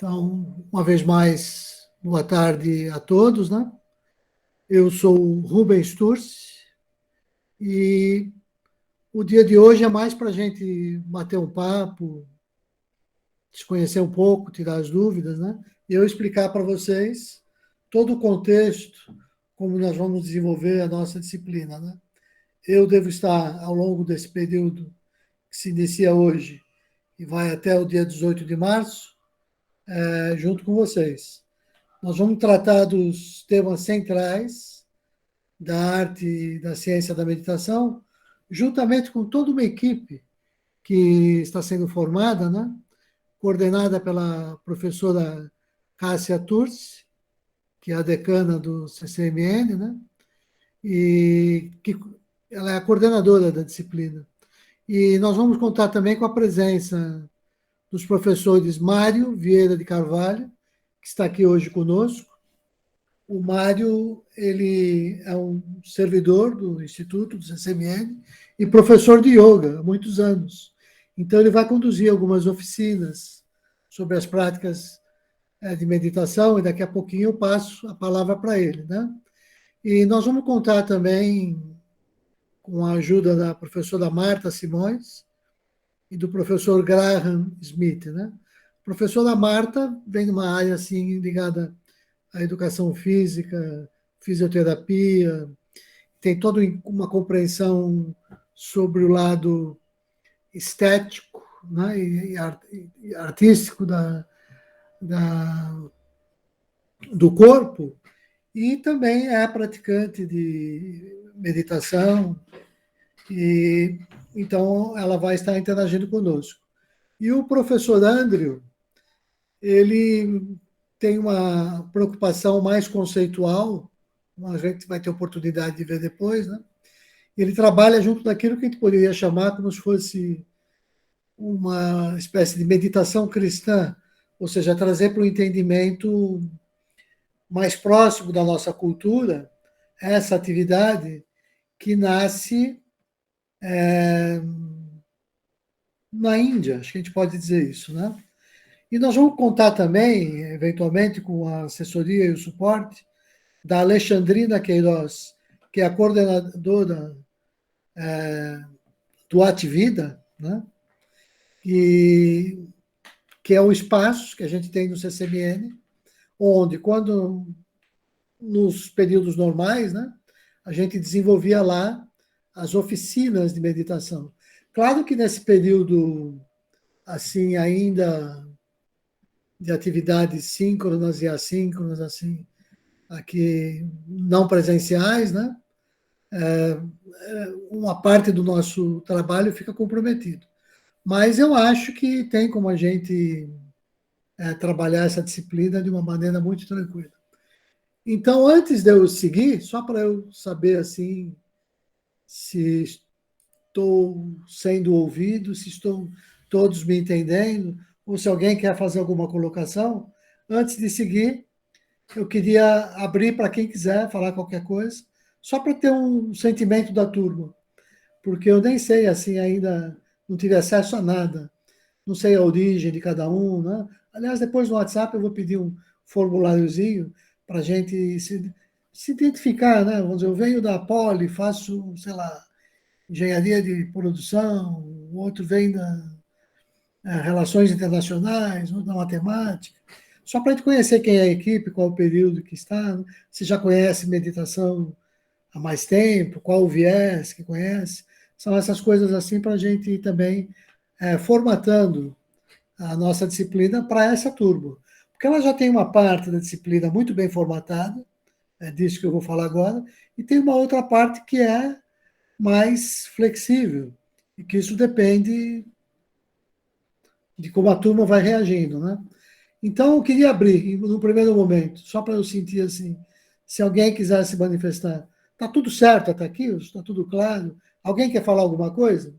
Então, uma vez mais, boa tarde a todos, né? Eu sou o Rubens Sturz e o dia de hoje é mais para a gente bater um papo, se conhecer um pouco, tirar as dúvidas, né? E eu explicar para vocês todo o contexto, como nós vamos desenvolver a nossa disciplina, né? Eu devo estar, ao longo desse período que se inicia hoje e vai até o dia 18 de março, junto com vocês. Nós vamos tratar dos temas centrais da arte e da ciência da meditação, juntamente com toda uma equipe que está sendo formada, né? Coordenada pela professora Cássia Turci, que é a decana do CCMN, né? E que ela é a coordenadora da disciplina. E nós vamos contar também com a presença dos professores Mário Vieira de Carvalho, que está aqui hoje conosco. O Mário, ele é um servidor do Instituto, do CCMN, e professor de yoga há muitos anos. Então, ele vai conduzir algumas oficinas sobre as práticas de meditação, e daqui a pouquinho eu passo a palavra para ele, né? E nós vamos contar também com a ajuda da professora Marta Simões e do professor Graham Smith, né? A professora Marta vem de uma área assim ligada à educação física, fisioterapia, tem toda uma compreensão sobre o lado estético, né, e artístico do corpo, e também é praticante de meditação, e então ela vai estar interagindo conosco. E o professor Andrew, ele tem uma preocupação mais conceitual, a gente vai ter oportunidade de ver depois, né? Ele trabalha junto daquilo que a gente poderia chamar como se fosse uma espécie de meditação cristã, ou seja, trazer para o entendimento mais próximo da nossa cultura essa atividade que nasce na Índia, acho que a gente pode dizer isso, né? E nós vamos contar também, eventualmente, com a assessoria e o suporte da Alexandrina Queiroz, que é a coordenadora do Ativida, né? Que é o espaço que a gente tem no CCMN, onde, quando nos períodos normais, né, a gente desenvolvia lá as oficinas de meditação. Claro que nesse período, assim, ainda de atividades síncronas e assíncronas, assim, aqui não presenciais, né, uma parte do nosso trabalho fica comprometido. Mas eu acho que tem como a gente trabalhar essa disciplina de uma maneira muito tranquila. Então, antes de eu seguir, só para eu saber assim se estou sendo ouvido, se estão todos me entendendo, ou se alguém quer fazer alguma colocação, antes de seguir, eu queria abrir para quem quiser falar qualquer coisa, só para ter um sentimento da turma, porque eu nem sei assim ainda, não tive acesso a nada, não sei a origem de cada um, né? Aliás, depois no WhatsApp eu vou pedir um formuláriozinho para a gente se identificar, né? Vamos dizer, eu venho da Poli, faço, sei lá, engenharia de produção, o outro vem da relações internacionais, outro da matemática. Só para a gente conhecer quem é a equipe, qual o período que está, né? Se já conhece meditação há mais tempo, qual o viés que conhece. São essas coisas assim para a gente ir também formatando a nossa disciplina para essa turma. Porque ela já tem uma parte da disciplina muito bem formatada, é disso que eu vou falar agora, e tem uma outra parte que é mais flexível, e que isso depende de como a turma vai reagindo, né? Então, eu queria abrir, no primeiro momento, só para eu sentir assim, se alguém quiser se manifestar. Está tudo certo até aqui? Está tudo claro? Alguém quer falar alguma coisa?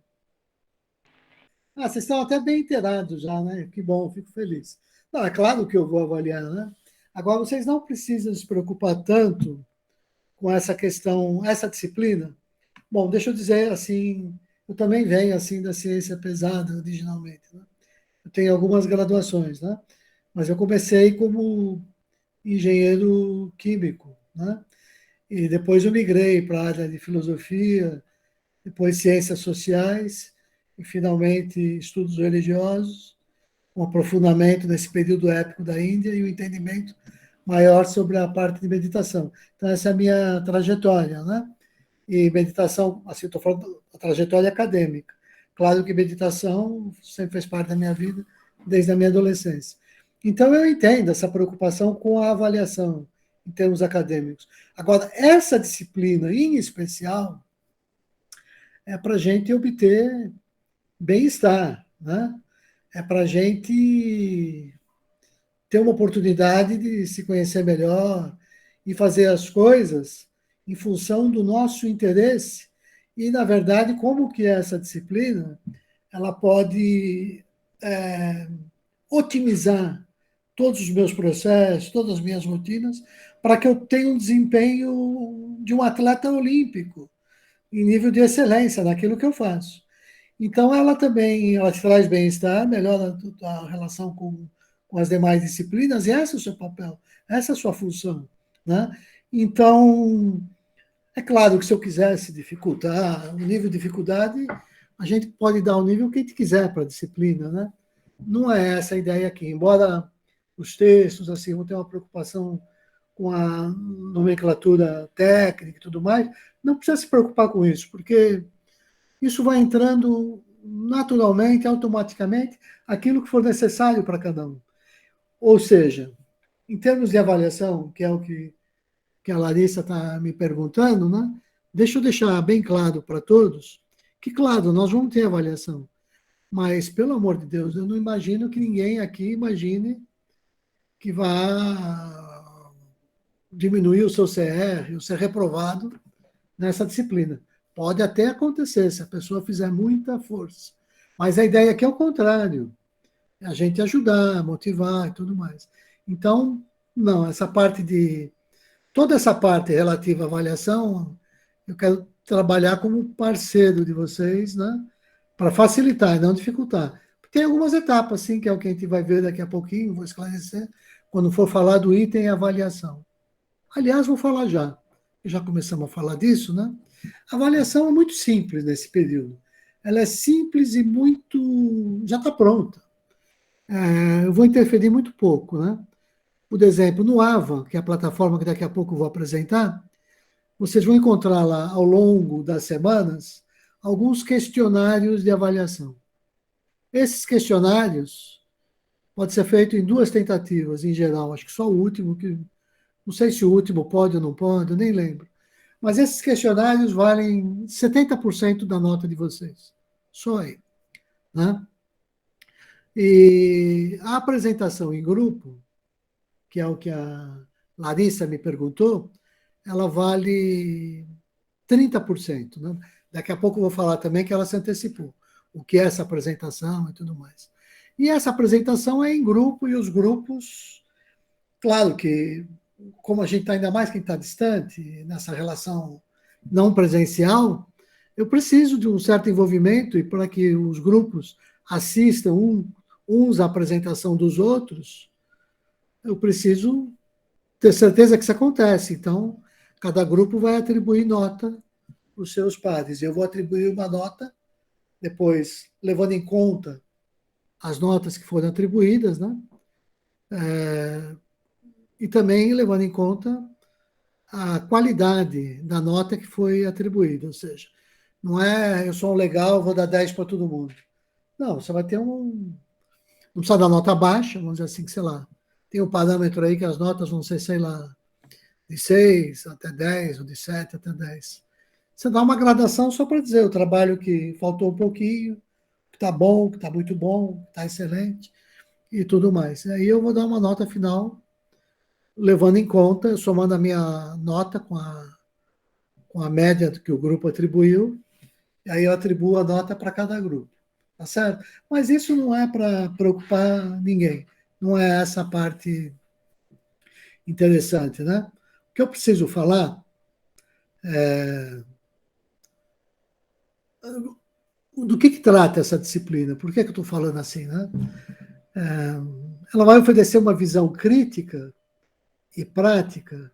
Ah, vocês estão até bem inteirados já, né? Que bom, fico feliz. Não, é claro que eu vou avaliar, né? Agora, vocês não precisam se preocupar tanto com essa questão, essa disciplina. Bom, deixa eu dizer assim, eu também venho assim da ciência pesada originalmente, né? Eu tenho algumas graduações, né? mas eu comecei como engenheiro químico, né? E depois eu migrei para a área de filosofia, depois ciências sociais e finalmente estudos religiosos, um aprofundamento nesse período épico da Índia e o um entendimento maior sobre a parte de meditação. Então essa é a minha trajetória, né? E meditação, assim, estou falando da trajetória acadêmica. Claro que meditação sempre fez parte da minha vida desde a minha adolescência. Então eu entendo essa preocupação com a avaliação em termos acadêmicos. Agora, essa disciplina em especial é para a gente obter bem-estar, né? É para a gente ter uma oportunidade de se conhecer melhor e fazer as coisas em função do nosso interesse. E, na verdade, como que essa disciplina ela pode é, otimizar todos os meus processos, todas as minhas rotinas, para que eu tenha um desempenho de um atleta olímpico, em nível de excelência naquilo que eu faço. Então, ela também ela te traz bem-estar, melhora a relação com as demais disciplinas, e esse é o seu papel, essa é a sua função. Né? Então, é claro que se eu quisesse dificultar o nível de dificuldade, a gente pode dar o nível que a gente quiser para a disciplina. Né? Não é essa a ideia aqui, embora os textos assim, vão ter uma preocupação com a nomenclatura técnica e tudo mais, não precisa se preocupar com isso, porque isso vai entrando naturalmente, automaticamente, aquilo que for necessário para cada um. Ou seja, em termos de avaliação, que é o que a Larissa está me perguntando, né? Deixa eu deixar bem claro para todos que, claro, nós vamos ter avaliação, mas, pelo amor de Deus, eu não imagino que ninguém aqui imagine que vá diminuir o seu CR, ou ser reprovado nessa disciplina. Pode até acontecer, se a pessoa fizer muita força. Mas a ideia aqui é o contrário. É a gente ajudar, motivar e tudo mais. Então, não, essa parte de. Toda essa parte relativa à avaliação, eu quero trabalhar como parceiro de vocês, né? Para facilitar e não dificultar. Tem algumas etapas, sim, que é o que a gente vai ver daqui a pouquinho, vou esclarecer, quando for falar do item avaliação. Aliás, vou falar já. Já começamos a falar disso, né? A avaliação é muito simples nesse período. Ela é simples e muito. Já está pronta. Eu vou interferir muito pouco, né? Por exemplo, no AVA, que é a plataforma que daqui a pouco eu vou apresentar, vocês vão encontrar lá, ao longo das semanas, alguns questionários de avaliação. Esses questionários podem ser feitos em duas tentativas, em geral. Acho que só o último, que não sei se o último pode ou não pode, eu nem lembro. Mas esses questionários valem 70% da nota de vocês. Só aí. Né? E a apresentação em grupo, que é o que a Larissa me perguntou, ela vale 30%. Né? Daqui a pouco eu vou falar também que ela se antecipou. O que é essa apresentação e tudo mais. E essa apresentação é em grupo, e os grupos, claro que, como a gente está ainda mais quem está distante, nessa relação não presencial, eu preciso de um certo envolvimento e para que os grupos assistam uns à apresentação dos outros, eu preciso ter certeza que isso acontece. Então, cada grupo vai atribuir nota para os seus pares. Eu vou atribuir uma nota, depois, levando em conta as notas que foram atribuídas, né? E também levando em conta a qualidade da nota que foi atribuída. Ou seja, não é eu sou um legal, vou dar 10 para todo mundo. Não, você vai ter um. Não precisa dar nota baixa, vamos dizer assim, que sei lá. Tem um parâmetro aí que as notas vão ser, sei lá, de 6 até 10, ou de 7 até 10. Você dá uma gradação só para dizer o trabalho que faltou um pouquinho, que está bom, que está muito bom, que está excelente e tudo mais. E aí eu vou dar uma nota final, levando em conta, somando a minha nota com a média que o grupo atribuiu, e aí eu atribuo a nota para cada grupo. Tá certo? Mas isso não é para preocupar ninguém. Não é essa parte interessante, né? O que eu preciso falar do que trata essa disciplina? Por que eu estou falando assim, né? ela vai oferecer uma visão crítica e prática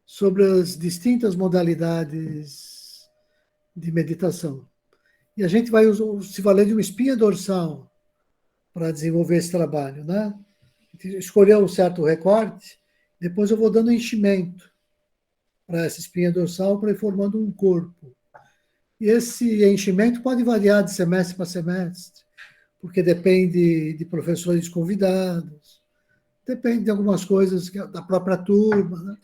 sobre as distintas modalidades de meditação. E a gente vai se valer de uma espinha dorsal para desenvolver esse trabalho, né? Escolher um certo recorte, depois eu vou dando enchimento para essa espinha dorsal para ir formando um corpo. E esse enchimento pode variar de semestre para semestre, porque depende de professores convidados, depende de algumas coisas da própria turma, né?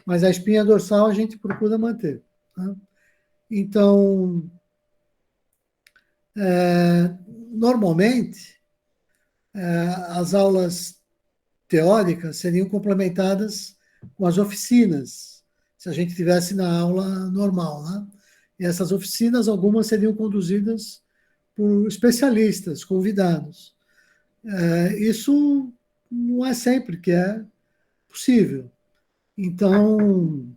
Mas a espinha dorsal a gente procura manter. Né? Então, normalmente, as aulas teóricas seriam complementadas com as oficinas, se a gente tivesse na aula normal, né? E essas oficinas, algumas seriam conduzidas por especialistas, convidados. Isso não é sempre que é possível. Então,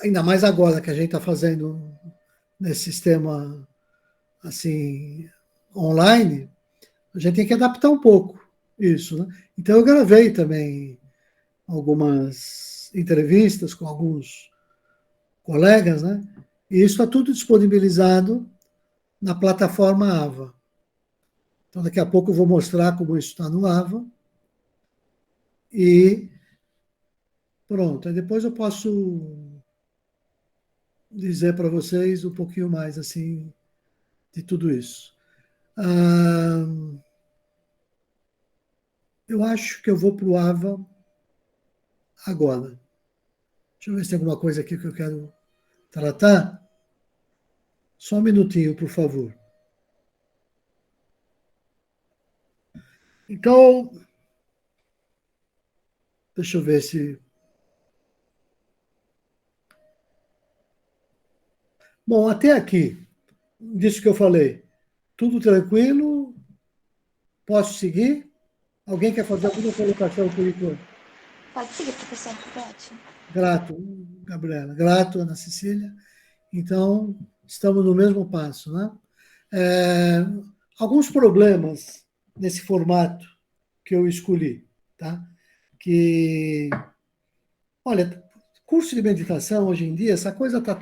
ainda mais agora que a gente está fazendo nesse sistema assim online, a gente tem que adaptar um pouco isso, né? Então eu gravei também algumas entrevistas com alguns colegas, né? E isso está tudo disponibilizado na plataforma AVA. Então daqui a pouco eu vou mostrar como isso está no AVA e pronto. Aí depois eu posso dizer para vocês um pouquinho mais assim de tudo isso. Eu acho que eu vou para o AVA agora. Deixa eu ver se tem alguma coisa aqui que eu quero tratar. Só um minutinho, por favor. Então, deixa eu ver se. Bom, até aqui, disso que eu falei, tudo tranquilo? Posso seguir? Alguém quer fazer alguma colocação por enquanto? Pode seguir, professor. Ótimo. Grato, Gabriela. Grato, Ana Cecília. Então, estamos no mesmo passo, né? É, alguns problemas nesse formato que eu escolhi, tá? Que, olha, curso de meditação hoje em dia, essa coisa tá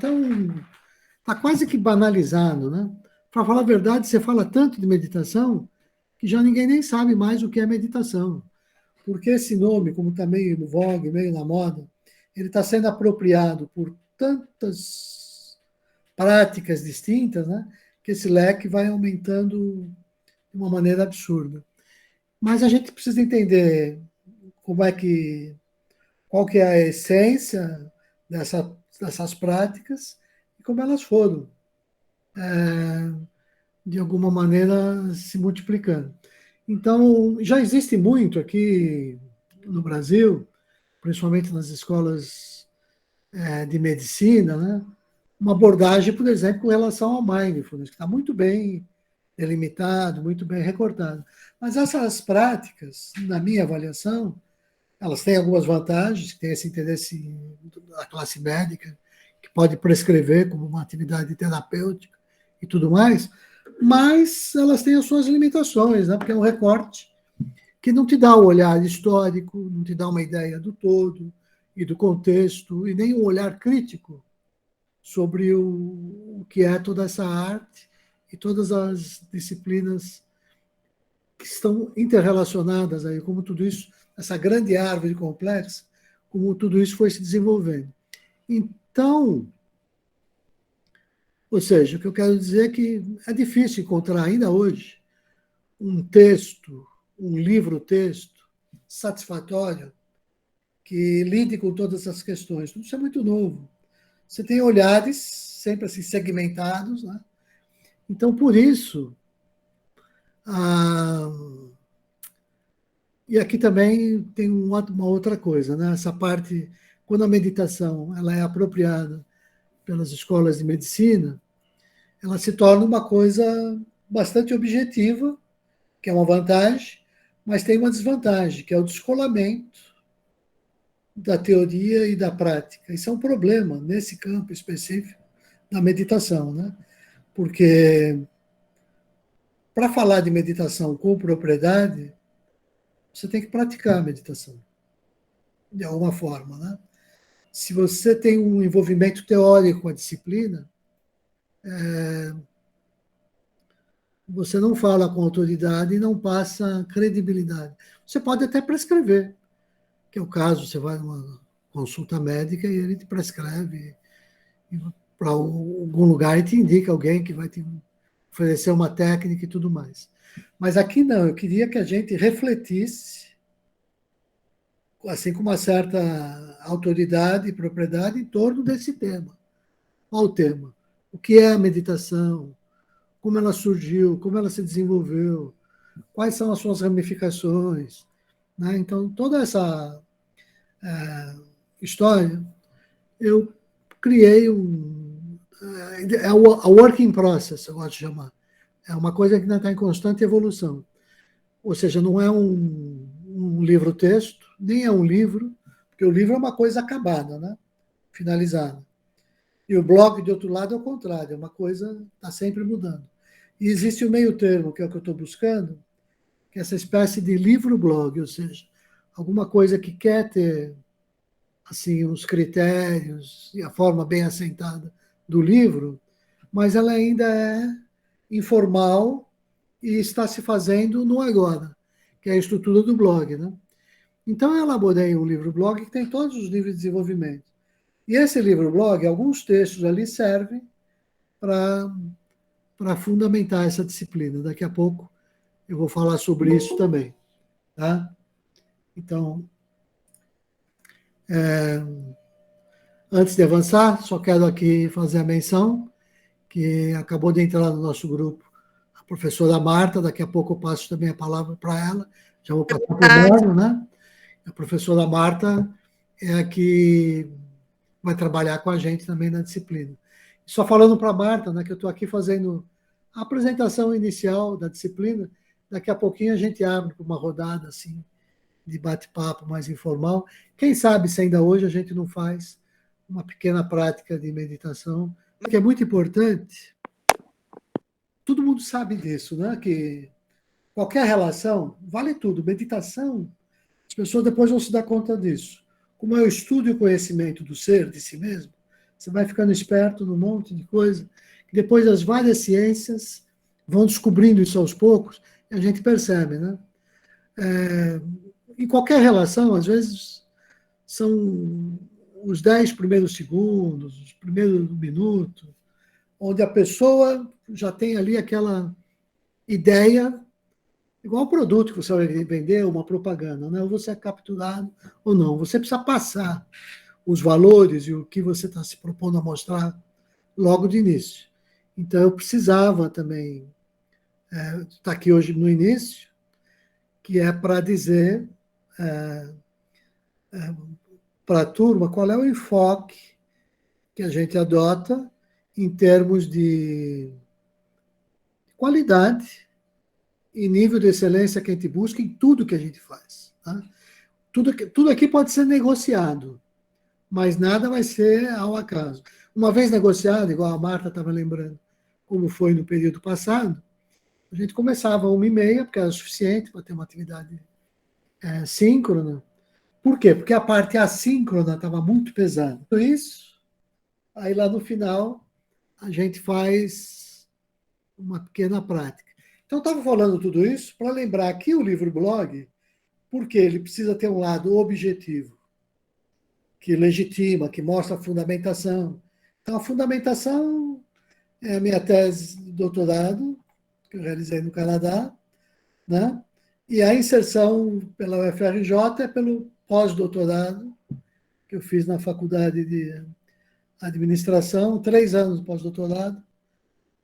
quase que banalizado, né? Para falar a verdade, você fala tanto de meditação que já ninguém nem sabe mais o que é meditação. Porque esse nome, como está meio no vogue, meio na moda, ele está sendo apropriado por tantas práticas distintas, né? Que esse leque vai aumentando de uma maneira absurda. Mas a gente precisa entender como é que, qual que é a essência dessas práticas e como elas foram, de alguma maneira, se multiplicando. Então, já existe muito aqui no Brasil, principalmente nas escolas de medicina, né? Uma abordagem, por exemplo, com relação ao mindfulness, que está muito bem delimitado, muito bem recortado. Mas essas práticas, na minha avaliação, elas têm algumas vantagens, tem esse interesse da classe médica, que pode prescrever como uma atividade terapêutica e tudo mais, mas elas têm as suas limitações, né? Porque é um recorte que não te dá o olhar histórico, não te dá uma ideia do todo e do contexto, e nem um olhar crítico sobre o que é toda essa arte e todas as disciplinas que estão interrelacionadas aí, como tudo isso, essa grande árvore complexa, como tudo isso foi se desenvolvendo. Então, ou seja, o que eu quero dizer é que é difícil encontrar ainda hoje um texto, um livro-texto satisfatório que lide com todas essas questões. Tudo isso é muito novo. Você tem olhares sempre assim segmentados, né? Então, por isso, ah, e aqui também tem uma outra coisa, né? Essa parte, quando a meditação ela é apropriada pelas escolas de medicina, ela se torna uma coisa bastante objetiva, que é uma vantagem, mas tem uma desvantagem, que é o descolamento da teoria e da prática. Isso é um problema nesse campo específico da meditação, né? Porque para falar de meditação com propriedade, você tem que praticar a meditação, de alguma forma, né? Se você tem um envolvimento teórico com a disciplina, você não fala com autoridade e não passa credibilidade. Você pode até prescrever, que é o caso, você vai numa consulta médica e ele te prescreve para algum lugar e te indica alguém que vai te oferecer uma técnica e tudo mais. Mas aqui não, eu queria que a gente refletisse, assim com uma certa autoridade e propriedade, em torno desse tema. Qual o tema? O que é a meditação? Como ela surgiu? Como ela se desenvolveu? Quais são as suas ramificações? Né? Então, toda essa história, eu criei a working process, eu gosto de chamar. É uma coisa que ainda está em constante evolução. Ou seja, não é um livro-texto, nem é um livro, porque o livro é uma coisa acabada, né? Finalizada. E o blog, de outro lado, é o contrário, é uma coisa está sempre mudando. E existe o meio termo, que é o que eu estou buscando, que é essa espécie de livro-blog, ou seja, alguma coisa que quer ter assim os critérios e a forma bem assentada do livro, mas ela ainda é informal e está se fazendo no agora, que é a estrutura do blog, né? Então eu elaborei um livro-blog que tem todos os níveis de desenvolvimento. E esse livro-blog, alguns textos ali servem para fundamentar essa disciplina. Daqui a pouco eu vou falar sobre isso também, tá? Então, antes de avançar, só quero aqui fazer a menção que acabou de entrar no nosso grupo a professora Marta, daqui a pouco eu passo também a palavra para ela, já vou passar para o Mário, né? A professora Marta é a que vai trabalhar com a gente também na disciplina. Só falando para a Marta, né, que eu estou aqui fazendo a apresentação inicial da disciplina, daqui a pouquinho a gente abre para uma rodada assim, de bate-papo mais informal. Quem sabe se ainda hoje a gente não faz uma pequena prática de meditação, que é muito importante. Todo mundo sabe disso, né? Que qualquer relação vale tudo. Meditação, as pessoas depois vão se dar conta disso. Como é o estudo e o conhecimento do ser, de si mesmo, você vai ficando esperto num monte de coisa, que depois as várias ciências vão descobrindo isso aos poucos, e a gente percebe, né? Em qualquer relação, às vezes, são os 10 primeiros segundos, os primeiros minutos, onde a pessoa já tem ali aquela ideia, igual o produto que você vai vender, uma propaganda, né? Ou você é capturado ou não. Você precisa passar os valores e o que você está se propondo a mostrar logo de início. Então, eu precisava também estar aqui hoje no início, que é para dizer para a turma qual é o enfoque que a gente adota em termos de qualidade e nível de excelência que a gente busca em tudo que a gente faz. Tá? Tudo aqui pode ser negociado, mas nada vai ser ao acaso. Uma vez negociado, igual a Marta estava lembrando, como foi no período passado, a gente começava às 1h30, porque era suficiente para ter uma atividade síncrona. Por quê? Porque a parte assíncrona estava muito pesada. Por isso, aí lá no final, a gente faz uma pequena prática. Então, eu estava falando tudo isso para lembrar que o livro-blog, porque ele precisa ter um lado objetivo, que legitima, que mostra a fundamentação. Então, a fundamentação é a minha tese de doutorado, que eu realizei no Canadá, né? E a inserção pela UFRJ é pelo pós-doutorado, que eu fiz na Faculdade de Administração, 3 anos de pós-doutorado,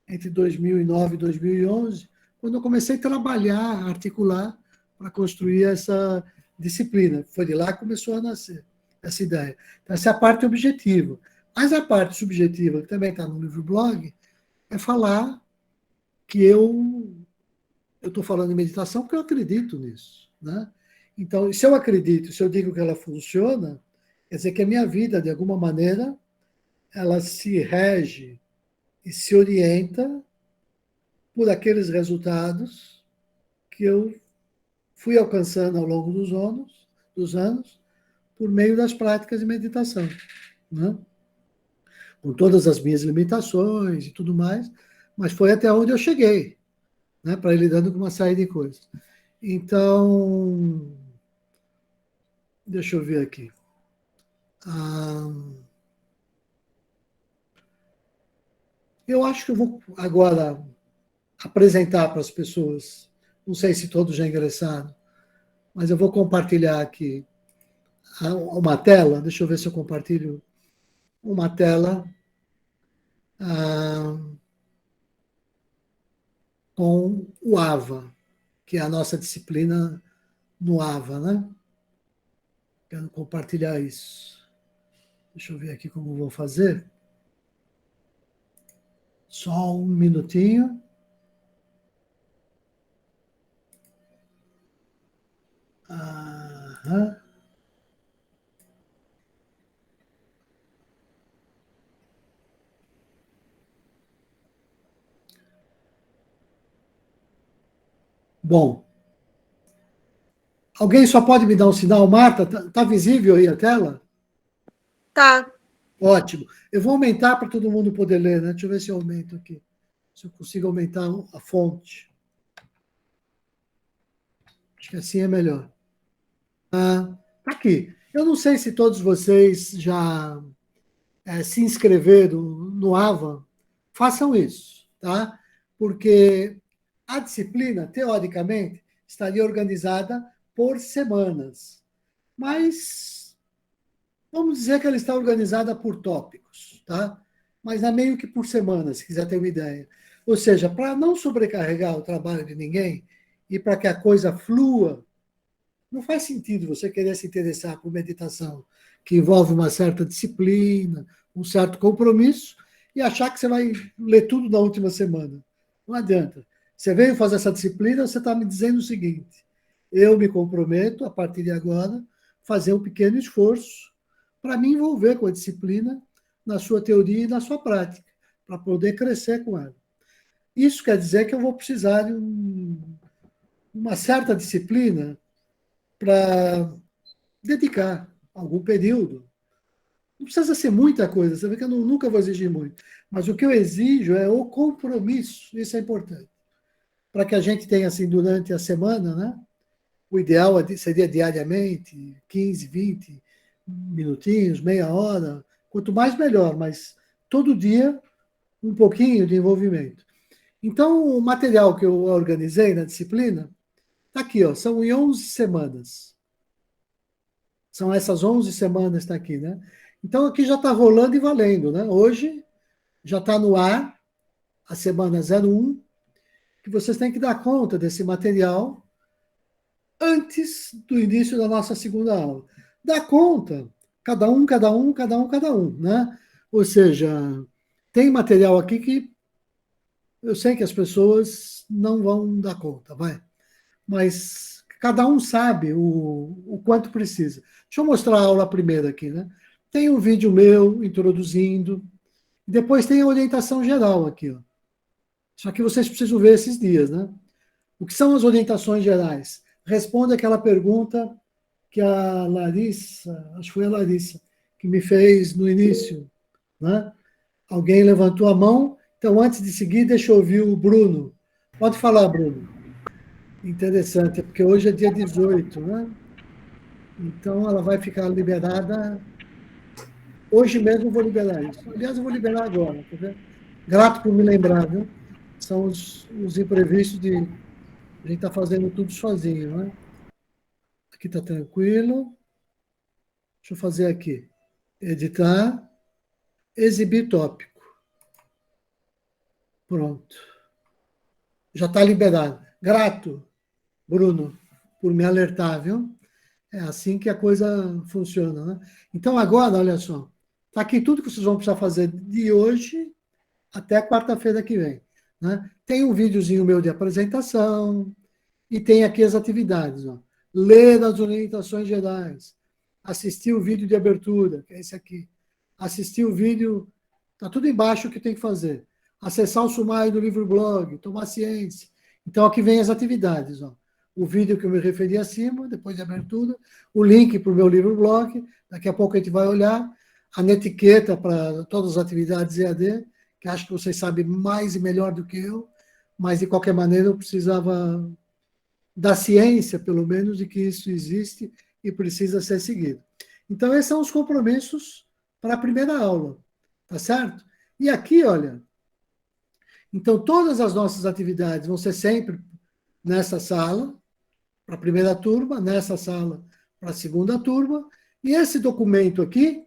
entre 2009 e 2011, quando eu comecei a trabalhar, a articular, para construir essa disciplina. Foi de lá que começou a nascer essa ideia. Então, essa é a parte objetiva. Mas a parte subjetiva, que também está no livro-blog, é falar que eu estou falando em meditação porque eu acredito nisso. Né? Então, se eu acredito, se eu digo que ela funciona, quer dizer que a minha vida, de alguma maneira, ela se rege e se orienta por aqueles resultados que eu fui alcançando ao longo dos anos por meio das práticas de meditação, né? Com todas as minhas limitações e tudo mais, mas foi até onde eu cheguei, né? Para ir lidando com uma série de coisas. Então, deixa eu ver aqui. Eu acho que eu vou agora apresentar para as pessoas, não sei se todos já ingressaram, mas eu vou compartilhar aqui uma tela, deixa eu ver se eu compartilho uma tela com o AVA, que é a nossa disciplina no AVA, né? Quero compartilhar isso. Deixa eu ver aqui como vou fazer. Só um minutinho. Aham. Bom, alguém só pode me dar um sinal, Marta? Tá visível aí a tela? Tá. Ótimo. Eu vou aumentar para todo mundo poder ler, né? Deixa eu ver se eu aumento aqui. Se eu consigo aumentar a fonte. Acho que assim é melhor. Tá aqui. Eu não sei se todos vocês já se inscreveram no AVA. Façam isso, tá? Porque a disciplina, teoricamente, estaria organizada por semanas. Mas vamos dizer que ela está organizada por tópicos, tá? Mas é meio que por semana, se quiser ter uma ideia. Ou seja, para não sobrecarregar o trabalho de ninguém e para que a coisa flua, não faz sentido você querer se interessar por meditação, que envolve uma certa disciplina, um certo compromisso, e achar que você vai ler tudo na última semana. Não adianta. Você veio fazer essa disciplina, você está me dizendo o seguinte: eu me comprometo, a partir de agora, fazer um pequeno esforço para me envolver com a disciplina na sua teoria e na sua prática, para poder crescer com ela. Isso quer dizer que eu vou precisar de uma certa disciplina para dedicar algum período. Não precisa ser muita coisa, você vê que eu nunca vou exigir muito. Mas o que eu exijo é o compromisso, isso é importante. Para que a gente tenha, assim, durante a semana, né? O ideal seria diariamente, 15, 20 minutinhos, meia hora. Quanto mais, melhor, mas todo dia um pouquinho de envolvimento. Então, o material que eu organizei na disciplina está aqui, ó, são em 11 semanas. São essas 11 semanas que está aqui, né? Então, aqui já está rolando e valendo, né? Hoje já está no ar a semana 01, que vocês têm que dar conta desse material antes do início da nossa segunda aula. Dá conta, cada um, né? Ou seja, tem material aqui que eu sei que as pessoas não vão dar conta, vai. Mas cada um sabe o quanto precisa. Deixa eu mostrar a aula primeira aqui, né? Tem um vídeo meu introduzindo, depois tem a orientação geral aqui, ó. Só que vocês precisam ver esses dias, né? O que são as orientações gerais? Responda aquela pergunta que a Larissa, acho que foi a Larissa, que me fez no início, né? Alguém levantou a mão, então antes de seguir, deixa eu ouvir o Bruno. Pode falar, Bruno. Interessante, porque hoje é dia 18, né? Então ela vai ficar liberada. Hoje mesmo eu vou liberar isso. Aliás, eu vou liberar agora, tá vendo? Grato por me lembrar, viu? São os imprevistos de a gente estar fazendo tudo sozinho, né? Aqui está tranquilo. Deixa eu fazer aqui. Editar. Exibir tópico. Pronto. Já está liberado. Grato, Bruno, por me alertar, viu? É assim que a coisa funciona, né? Então, agora, olha só. Está aqui tudo que vocês vão precisar fazer de hoje até quarta-feira que vem, né? Tem um videozinho meu de apresentação e tem aqui as atividades, ó. Ler as orientações gerais, assistir o vídeo de abertura, que é esse aqui, assistir o vídeo, tá tudo embaixo o que tem que fazer. acessar o sumário do livro blog, tomar ciência. Então, aqui vem as atividades. Ó. O vídeo que eu me referi acima, depois de abertura, o link para o meu livro blog, daqui a pouco a gente vai olhar, a netiqueta para todas as atividades EAD, que acho que vocês sabem mais e melhor do que eu, mas, de qualquer maneira, eu precisava da ciência, pelo menos, de que isso existe e precisa ser seguido. Então, esses são os compromissos para a primeira aula, tá certo? E aqui, olha, então, todas as nossas atividades vão ser sempre nessa sala, para a primeira turma, nessa sala para a segunda turma, e esse documento aqui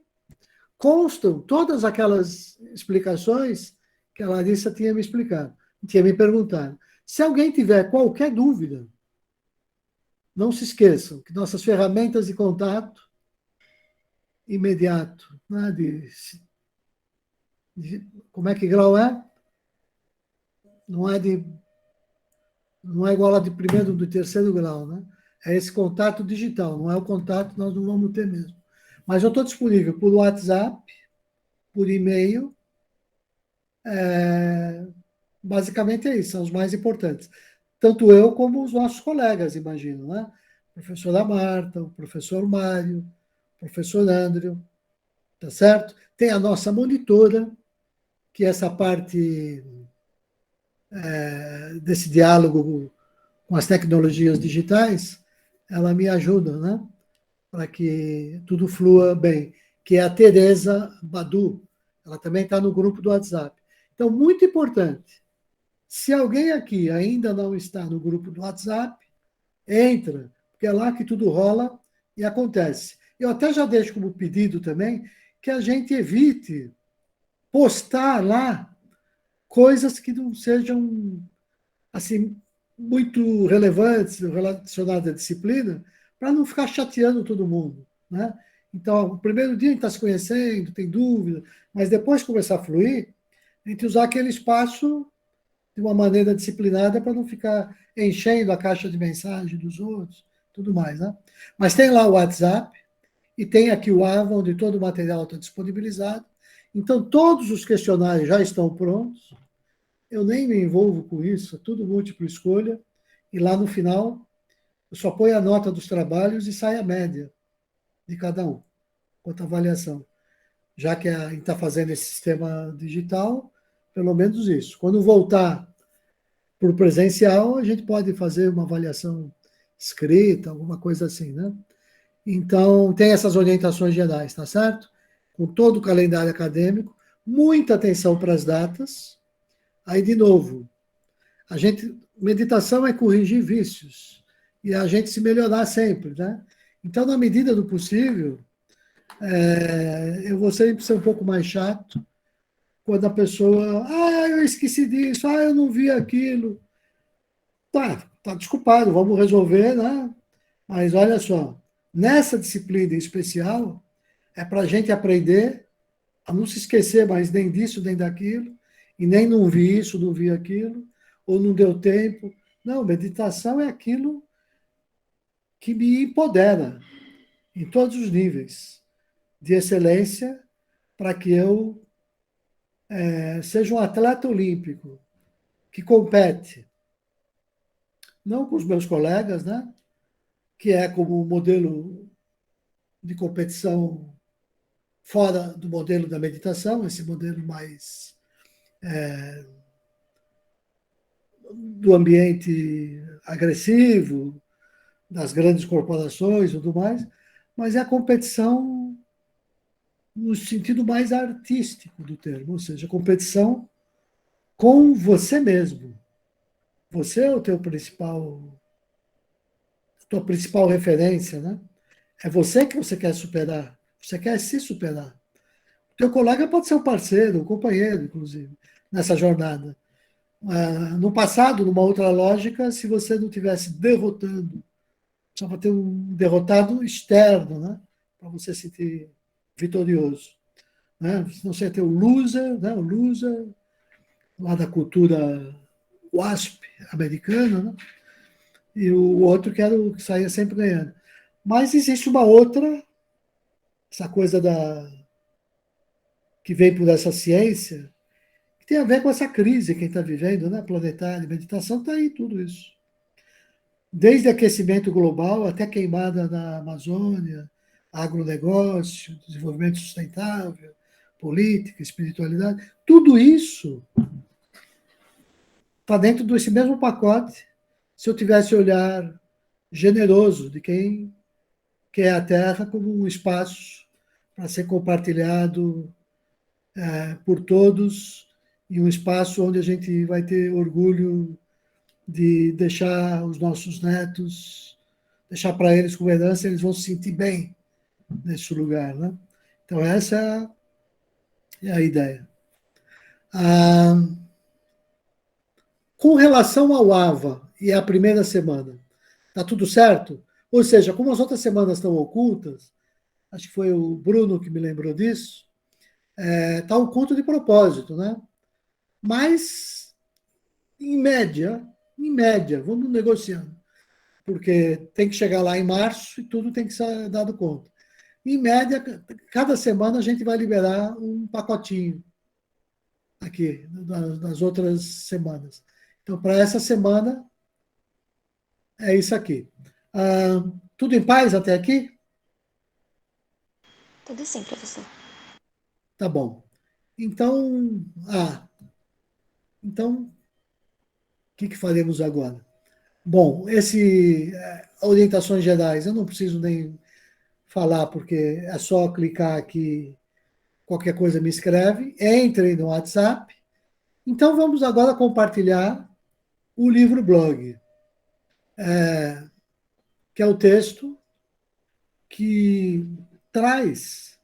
constam todas aquelas explicações que a Larissa tinha me explicado, tinha me perguntado. Se alguém tiver qualquer dúvida, não se esqueçam que nossas ferramentas de contato imediato, né, como é que grau é? Não é igual a de primeiro, do terceiro grau, né? É esse contato digital, não é o contato, nós não vamos ter mesmo. Mas eu estou disponível por WhatsApp, por e-mail, basicamente é isso, são os mais importantes. Tanto eu como os nossos colegas, imagino, né? Professora Marta, o professor Mário, o professor André, tá certo? Tem a nossa monitora, que é essa parte desse diálogo com as tecnologias digitais, ela me ajuda, né? Para que tudo flua bem, que é a Tereza Badu. Ela também está no grupo do WhatsApp. Então, muito importante. Se alguém aqui ainda não está no grupo do WhatsApp, entra, porque é lá que tudo rola e acontece. Eu até já deixo como pedido também que a gente evite postar lá coisas que não sejam assim muito relevantes relacionadas à disciplina, para não ficar chateando todo mundo, né? Então, o primeiro dia a gente está se conhecendo, tem dúvida, mas depois começar a fluir, a gente usar aquele espaço de uma maneira disciplinada para não ficar enchendo a caixa de mensagem dos outros, tudo mais, né? Mas tem lá o WhatsApp e tem aqui o Ava, onde todo o material está disponibilizado. Então, todos os questionários já estão prontos. Eu nem me envolvo com isso, é tudo múltipla escolha. E lá no final, eu só ponho a nota dos trabalhos e sai a média de cada um, quanto à avaliação. Já que a gente está fazendo esse sistema digital, pelo menos isso. Quando voltar para o presencial, a gente pode fazer uma avaliação escrita, alguma coisa assim, né? Então, tem essas orientações gerais, tá certo? Com todo o calendário acadêmico, muita atenção para as datas. Aí, de novo, meditação é corrigir vícios e a gente se melhorar sempre, né? Então, na medida do possível, eu vou sempre ser um pouco mais chato quando a pessoa, eu esqueci disso, eu não vi aquilo. Tá desculpado, vamos resolver, né? Mas olha só, nessa disciplina em especial, é para a gente aprender a não se esquecer mais nem disso, nem daquilo, e nem não vi isso, não vi aquilo, ou não deu tempo. Não, meditação é aquilo que me empodera em todos os níveis de excelência para que eu seja um atleta olímpico que compete, não com os meus colegas, né? Que é como modelo de competição fora do modelo da meditação, esse modelo mais do ambiente agressivo, das grandes corporações e tudo mais, mas é a competição no sentido mais artístico do termo, ou seja, competição com você mesmo. Você é o teu principal, tua principal referência, né? É você que você quer superar. Você quer se superar. O teu colega pode ser um parceiro, um companheiro, inclusive, nessa jornada. No passado, numa outra lógica, se você não tivesse derrotando, só para ter um derrotado externo, né? Para você se sentir vitorioso. Né? Senão você ia ter o loser, né? O loser, lá da cultura WASP americana, né? E o outro que era o que saía sempre ganhando. Mas existe uma outra, essa coisa que vem por essa ciência, que tem a ver com essa crise que a gente está vivendo, né? Planetária, meditação, está aí tudo isso. Desde aquecimento global até queimada na Amazônia, agronegócio, desenvolvimento sustentável, política, espiritualidade, tudo isso está dentro desse mesmo pacote, se eu tivesse olhar generoso de quem quer a Terra como um espaço para ser compartilhado por todos e um espaço onde a gente vai ter orgulho de deixar os nossos netos, deixar para eles como herança, eles vão se sentir bem nesse lugar, né? Então essa é a ideia. Com relação ao AVA e a primeira semana, tá tudo certo? Ou seja, como as outras semanas estão ocultas, acho que foi o Bruno que me lembrou disso, tá oculto de propósito, né? Mas, em média, vamos negociando, porque tem que chegar lá em março e tudo tem que ser dado conta. Em média, cada semana a gente vai liberar um pacotinho aqui, das outras semanas. Então, para essa semana, é isso aqui. Tudo em paz até aqui? Tudo sim, professor. Tá bom. Então, então, o que faremos agora? Bom, orientações gerais, eu não preciso nem falar, porque é só clicar aqui, qualquer coisa me escreve, entre no WhatsApp. Então, vamos agora compartilhar o livro blog, que é o texto que traz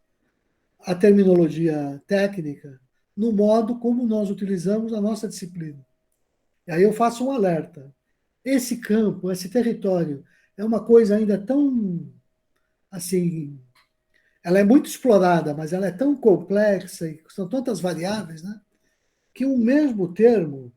a terminologia técnica no modo como nós utilizamos a nossa disciplina. E aí eu faço um alerta. Esse campo, esse território, é uma coisa ainda tão, assim, ela é muito explorada, mas ela é tão complexa e são tantas variáveis, né? Que um mesmo termo,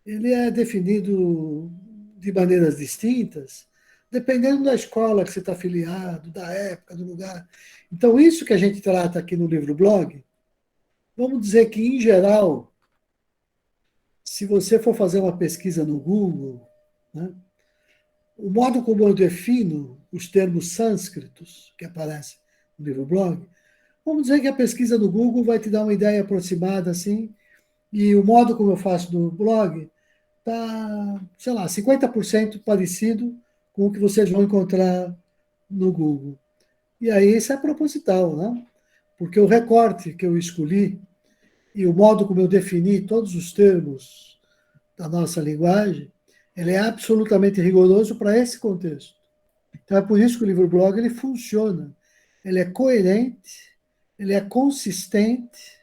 ele é definido de maneiras distintas, dependendo da escola que você está afiliado, da época, do lugar. Então, isso que a gente trata aqui no livro blog, vamos dizer que, em geral, se você for fazer uma pesquisa no Google, né, o modo como eu defino os termos sânscritos que aparecem no livro blog, vamos dizer que a pesquisa no Google vai te dar uma ideia aproximada assim, e o modo como eu faço no blog está, sei lá, 50% parecido com o que vocês vão encontrar no Google. E aí isso é proposital, né? Porque o recorte que eu escolhi e o modo como eu defini todos os termos da nossa linguagem, ele é absolutamente rigoroso para esse contexto. Então é por isso que o livro blog ele funciona. Ele é coerente, ele é consistente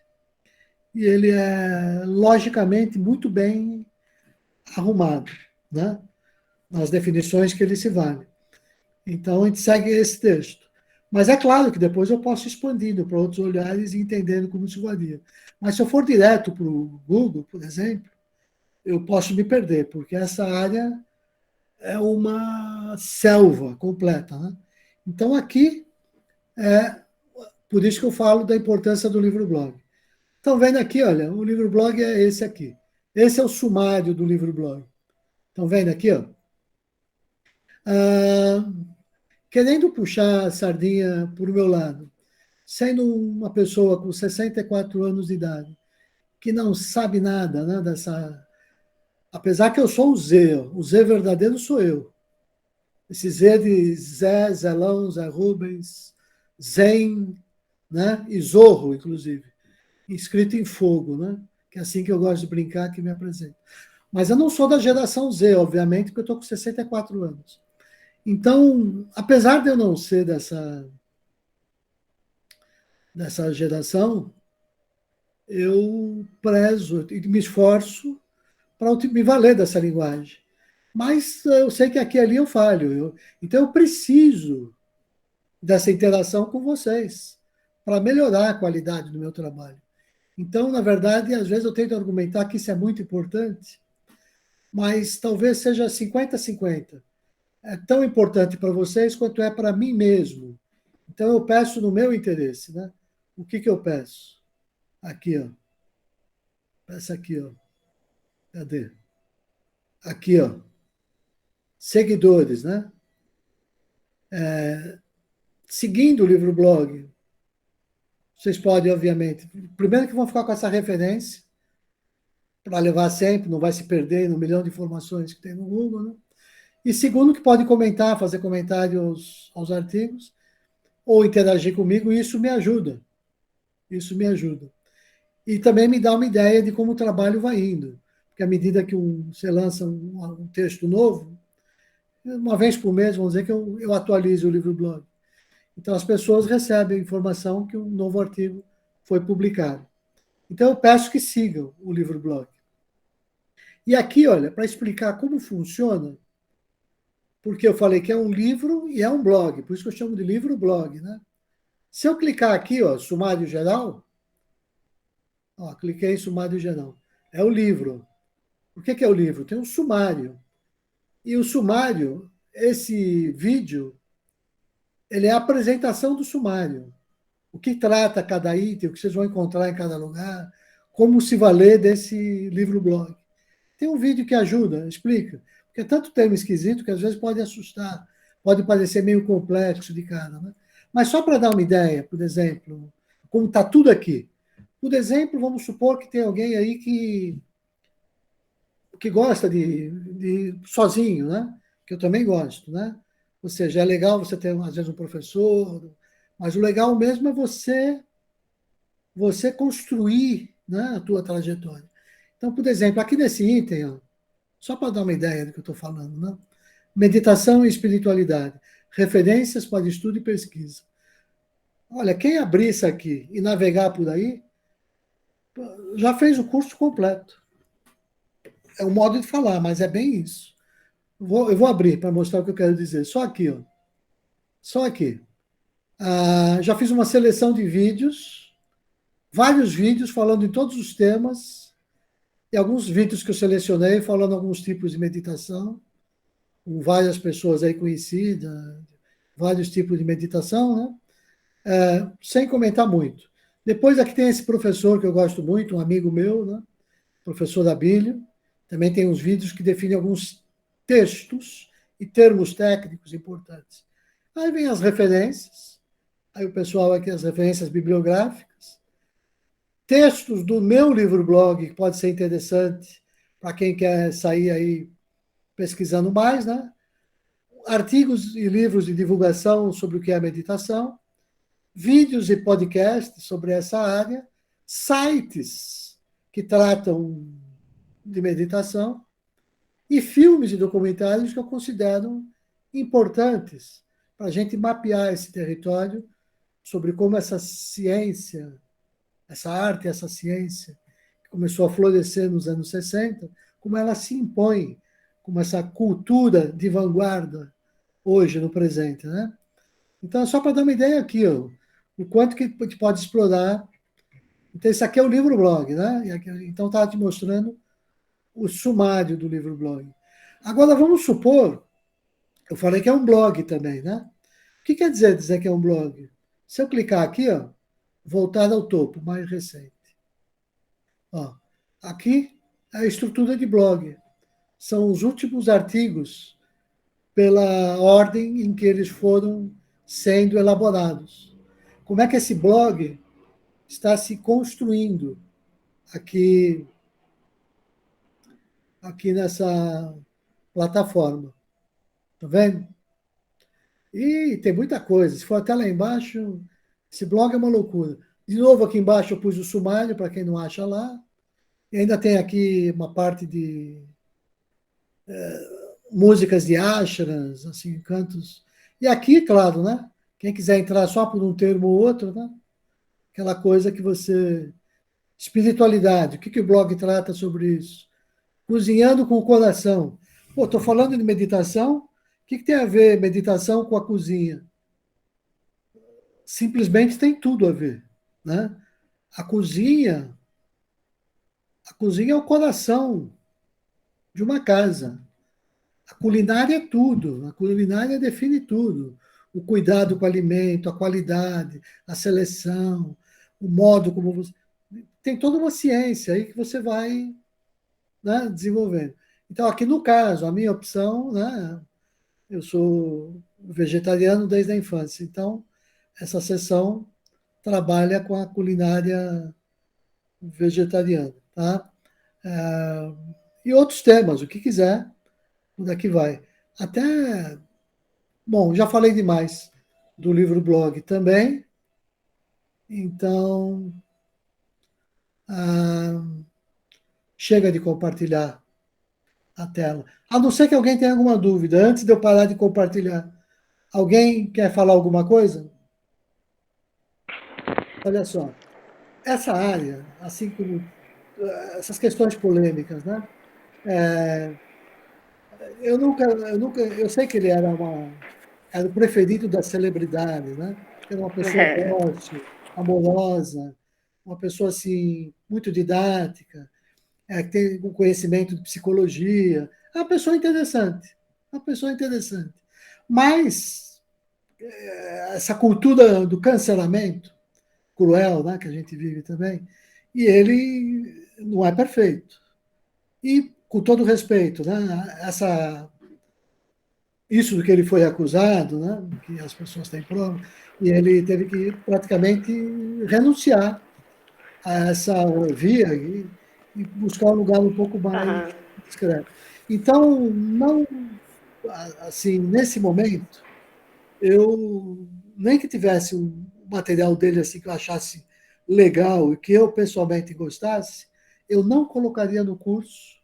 e ele é logicamente muito bem arrumado, né? Nas definições que ele se vale. Então a gente segue esse texto. Mas é claro que depois eu posso ir expandindo para outros olhares e entendendo como isso varia. Mas se eu for direto para o Google, por exemplo, eu posso me perder, porque essa área é uma selva completa, né? Então aqui é por isso que eu falo da importância do livro blog. Estão vendo aqui, olha, o livro blog é esse aqui. Esse é o sumário do livro blog. Estão vendo aqui, ó? Ah, querendo puxar a sardinha por meu lado, sendo uma pessoa com 64 anos de idade, que não sabe nada, né, dessa. Apesar que eu sou o Z, ó, o Z verdadeiro sou eu. Esse Z de Zé, Zelão, Zé Rubens, Zen, né, e Zorro, inclusive, escrito em fogo, né, que é assim que eu gosto de brincar, que me apresento. Mas eu não sou da geração Z, obviamente, porque eu estou com 64 anos. Então, apesar de eu não ser dessa geração, eu prezo e me esforço para me valer dessa linguagem. Mas eu sei que aqui e ali eu falho. Então eu preciso dessa interação com vocês para melhorar a qualidade do meu trabalho. Então, na verdade, às vezes eu tento argumentar que isso é muito importante, mas talvez seja 50-50. É tão importante para vocês quanto é para mim mesmo. Então eu peço no meu interesse, né? O que eu peço? Aqui, ó. Essa aqui, ó. Cadê? Aqui, ó. Seguidores, né? Seguindo o livro blog, vocês podem, obviamente, primeiro que vão ficar com essa referência para levar sempre, não vai se perder no milhão de informações que tem no Google, né? E segundo que pode comentar, fazer comentários aos artigos ou interagir comigo, e isso me ajuda. Isso me ajuda. E também me dá uma ideia de como o trabalho vai indo. Porque à medida que você lança um texto novo, uma vez por mês, vamos dizer que eu atualizo o livro blog. Então, as pessoas recebem a informação que um novo artigo foi publicado. Então, eu peço que sigam o livro blog. E aqui, olha, para explicar como funciona, porque eu falei que é um livro e é um blog, por isso que eu chamo de livro blog, né? Se eu clicar aqui, ó, sumário geral, ó, cliquei em sumário geral, é o livro. O que é o livro? Tem um sumário. E o sumário, esse vídeo, ele é a apresentação do sumário. O que trata cada item, o que vocês vão encontrar em cada lugar, como se valer desse livro blog. Tem um vídeo que ajuda, explica. Porque é tanto termo esquisito que às vezes pode assustar, pode parecer meio complexo de cara. Né? Mas só para dar uma ideia, por exemplo, como está tudo aqui. Por exemplo, vamos supor que tem alguém aí que gosta de sozinho, né? Que eu também gosto, né? Ou seja, é legal você ter, às vezes, um professor, mas o legal mesmo é você construir, né, a tua trajetória. Então, por exemplo, aqui nesse item, ó, só para dar uma ideia do que eu estou falando, né? Meditação e espiritualidade, referências para estudo e pesquisa. Olha, quem abrir isso aqui e navegar por aí, já fez o curso completo. É um modo de falar, mas é bem isso. Eu vou abrir para mostrar o que eu quero dizer. Só aqui, ó. Só aqui. Já fiz uma seleção de vídeos, vários vídeos falando em todos os temas, e alguns vídeos que eu selecionei falando alguns tipos de meditação, com várias pessoas aí conhecidas, vários tipos de meditação, né? Sem comentar muito. Depois aqui tem esse professor que eu gosto muito, um amigo meu, né? Professor Abílio. Também tem uns vídeos que definem alguns textos e termos técnicos importantes. Aí vem as referências, aí o pessoal aqui, as referências bibliográficas, textos do meu livro-blog, que pode ser interessante para quem quer sair aí pesquisando mais, né? Artigos e livros de divulgação sobre o que é meditação, vídeos e podcasts sobre essa área, sites que tratam de meditação e filmes e documentários que eu considero importantes para a gente mapear esse território sobre como essa ciência, essa arte, essa ciência, que começou a florescer nos anos 60, como ela se impõe como essa cultura de vanguarda hoje, no presente. Né? Então, só para dar uma ideia aqui, ó, o quanto que a gente pode explorar. Então, esse aqui é o livro-blog, né? Então, estava te mostrando o sumário do livro-blog. Agora, vamos supor, eu falei que é um blog também, né? O que quer dizer que é um blog? Se eu clicar aqui, ó, voltar ao topo, mais recente. Ó, aqui é a estrutura de blog. São os últimos artigos pela ordem em que eles foram sendo elaborados. Como é que esse blog está se construindo aqui nessa plataforma. Tá vendo? E tem muita coisa. Se for até lá embaixo, esse blog é uma loucura. De novo, aqui embaixo eu pus o sumário, para quem não acha lá. E ainda tem aqui uma parte de músicas de ashrams, assim, cantos. E aqui, claro, né? Quem quiser entrar só por um termo ou outro, né? Aquela coisa que você... Espiritualidade. O que o blog trata sobre isso? Cozinhando com o coração. Pô, estou falando de meditação. O que tem a ver meditação com a cozinha? Simplesmente tem tudo a ver, né? A cozinha é o coração de uma casa. A culinária é tudo. A culinária define tudo. O cuidado com o alimento, a qualidade, a seleção, o modo como você... tem toda uma ciência aí que você vai, né, desenvolvendo. Então, aqui no caso, a minha opção, né, eu sou vegetariano desde a infância, então essa sessão trabalha com a culinária vegetariana, tá? É, e outros temas, o que quiser, por aqui vai. Até, bom, já falei demais do livro blog também, então ah, chega de compartilhar a tela. A não ser que alguém tenha alguma dúvida, antes de eu parar de compartilhar. Alguém quer falar alguma coisa? Olha só, essa área, assim como essas questões polêmicas, né? Eu sei que ele era o preferido das celebridades, né? Era uma pessoa dócil, amorosa, uma pessoa assim muito didática, que tem um conhecimento de psicologia, é uma pessoa interessante. Mas essa cultura do cancelamento cruel, né, que a gente vive também, e ele não é perfeito. E com todo respeito, né, isso do que ele foi acusado, né, que as pessoas têm prova, e ele teve que praticamente renunciar a essa via e buscar um lugar um pouco mais Aham. discreto. Então, não, assim, nesse momento, eu nem que tivesse um material dele assim que eu achasse legal e que eu pessoalmente gostasse, eu não colocaria no curso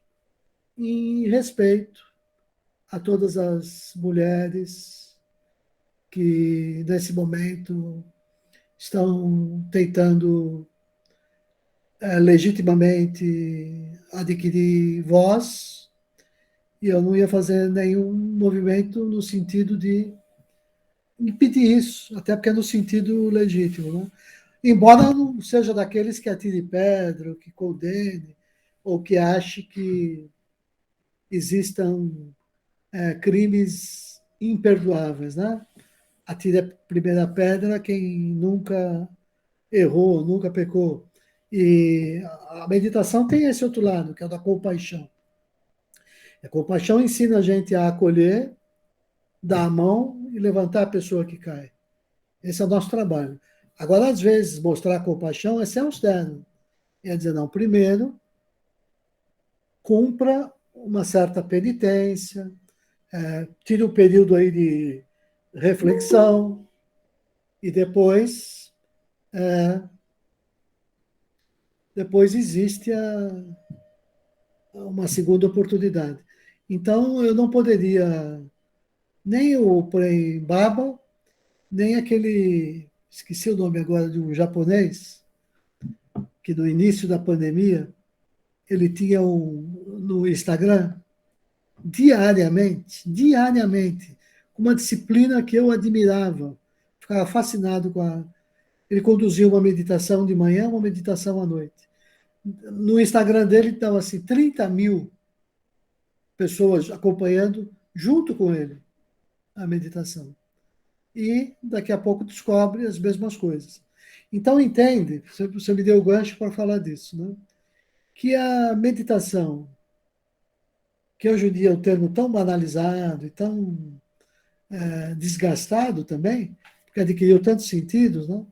em respeito a todas as mulheres que nesse momento estão tentando legitimamente adquirir voz, e eu não ia fazer nenhum movimento no sentido de impedir isso, até porque é no sentido legítimo, né? Embora não seja daqueles que atire pedra, ou que condene, ou que ache que existam crimes imperdoáveis, né? Atire a primeira pedra quem nunca errou, nunca pecou. E a meditação tem esse outro lado, que é o da compaixão. A compaixão ensina a gente a acolher, dar a mão e levantar a pessoa que cai. Esse é o nosso trabalho. Agora, às vezes, mostrar compaixão é ser austero. É dizer, não, primeiro, cumpra uma certa penitência, tire um período aí de reflexão e depois existe uma segunda oportunidade. Então, eu não poderia nem o Prem Baba, nem aquele, esqueci o nome agora de um japonês, que no início da pandemia, ele tinha no Instagram, diariamente, uma disciplina que eu admirava, ficava fascinado com a. Ele conduzia uma meditação de manhã, uma meditação à noite. No Instagram dele estava assim, 30 mil pessoas acompanhando junto com ele a meditação. E daqui a pouco descobre as mesmas coisas. Então, entende, você me deu o gancho para falar disso, né? Que a meditação, que hoje em dia é um termo tão banalizado e tão desgastado também, porque adquiriu tantos sentidos, né?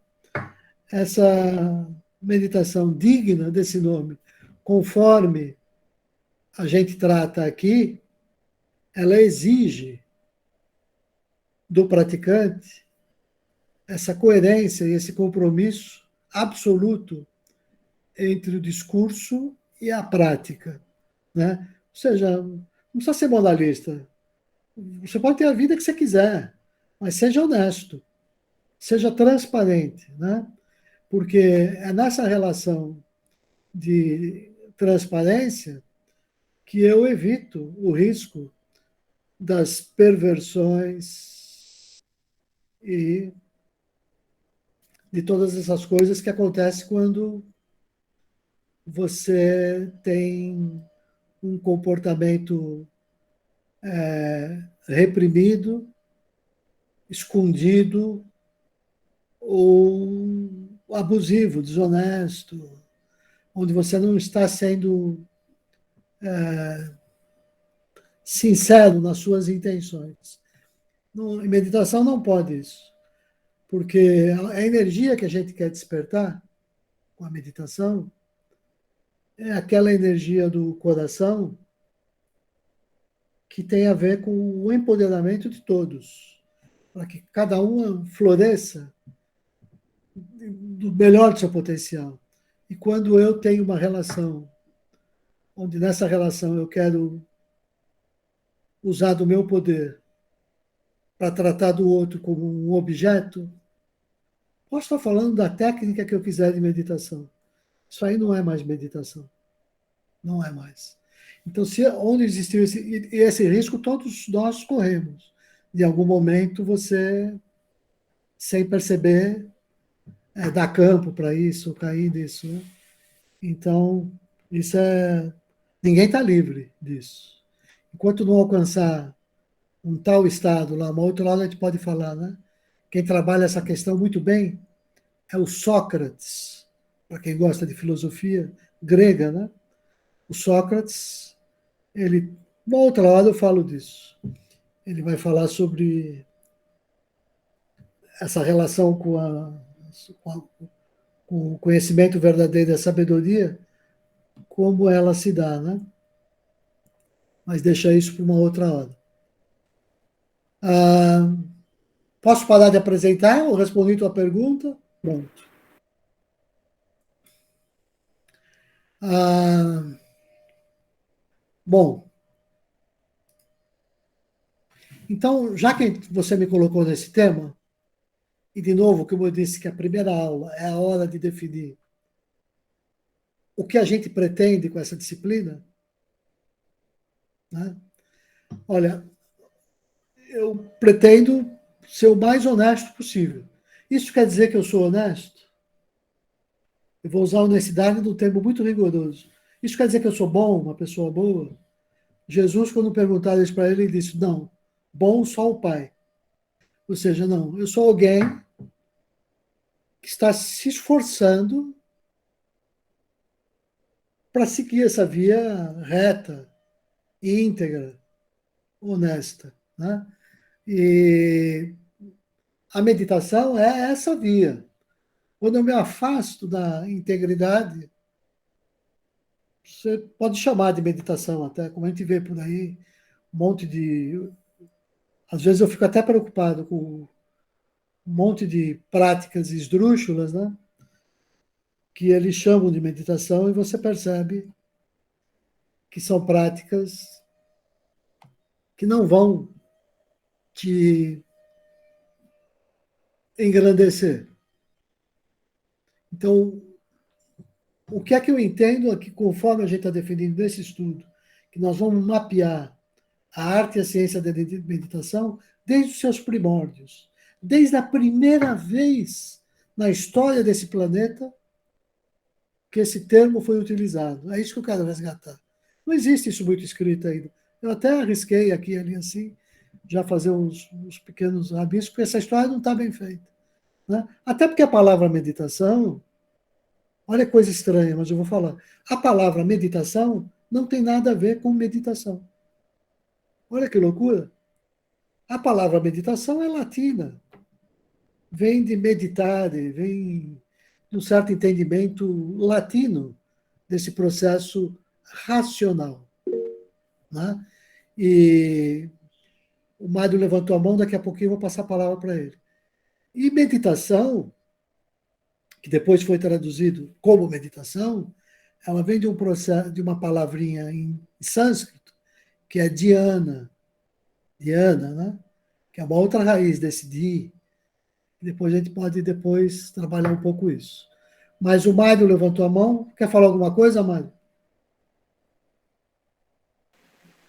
Essa meditação digna desse nome, conforme a gente trata aqui, ela exige do praticante essa coerência e esse compromisso absoluto entre o discurso e a prática, né? Ou seja, não precisa ser moralista. Você pode ter a vida que você quiser, mas seja honesto, seja transparente, né? Porque é nessa relação de transparência que eu evito o risco das perversões e de todas essas coisas que acontecem quando você tem um comportamento reprimido, escondido ou abusivo, desonesto, onde você não está sendo sincero nas suas intenções. Em meditação não pode isso, porque a energia que a gente quer despertar com a meditação é aquela energia do coração que tem a ver com o empoderamento de todos, para que cada um floresça do melhor do seu potencial. E quando eu tenho uma relação, onde nessa relação eu quero usar do meu poder para tratar do outro como um objeto, posso estar falando da técnica que eu quiser de meditação. Isso aí não é mais meditação. Não é mais. Então, onde existiu esse risco, todos nós corremos. De algum momento, você, sem perceber, dá campo para isso, cair nisso. Né? Então, ninguém está livre disso. Enquanto não alcançar um tal estado lá, uma outra hora a gente pode falar, né? Quem trabalha essa questão muito bem é o Sócrates, para quem gosta de filosofia grega, né? O Sócrates, uma outra hora eu falo disso. Ele vai falar sobre essa relação com o conhecimento verdadeiro e a sabedoria, como ela se dá, né? Mas deixa isso para uma outra hora. Posso parar de apresentar? Eu respondi tua pergunta? Pronto. Bom, então, já que você me colocou nesse tema, e de novo, como eu disse que a primeira aula é a hora de definir o que a gente pretende com essa disciplina, né? Olha, eu pretendo ser o mais honesto possível. Isso quer dizer que eu sou honesto? Eu vou usar a honestidade num termo muito rigoroso. Isso quer dizer que eu sou bom, uma pessoa boa? Jesus, quando perguntaram isso para ele, ele disse, não, bom só o Pai. Ou seja, não, eu sou alguém que está se esforçando para seguir essa via reta, íntegra, honesta. Né? E a meditação é essa via. Quando eu me afasto da integridade, você pode chamar de meditação até, como a gente vê por aí, um monte de... Às vezes eu fico até preocupado com um monte de práticas esdrúxulas, né? Que eles chamam de meditação e você percebe que são práticas que não vão te engrandecer. Então, o que é que eu entendo aqui, conforme a gente está definindo nesse estudo, que nós vamos mapear a arte e a ciência da meditação desde os seus primórdios, desde a primeira vez na história desse planeta que esse termo foi utilizado. É isso que eu quero resgatar. Não existe isso muito escrito ainda. Eu até arrisquei aqui e ali assim, já fazer uns pequenos rabiscos, porque essa história não está bem feita. Né? Até porque a palavra meditação, olha que coisa estranha, mas eu vou falar. A palavra meditação não tem nada a ver com meditação. Olha que loucura. A palavra meditação é latina. Vem de meditare, vem de um certo entendimento latino desse processo racional. Né? E o Mário levantou a mão, daqui a pouquinho eu vou passar a palavra para ele. E meditação, que depois foi traduzido como meditação, ela vem de um processo, de uma palavrinha em sânscrito, que é dhyana, né? Que é uma outra raiz desse di. Depois a gente pode trabalhar um pouco isso. Mas o Mário levantou a mão. Quer falar alguma coisa, Mário?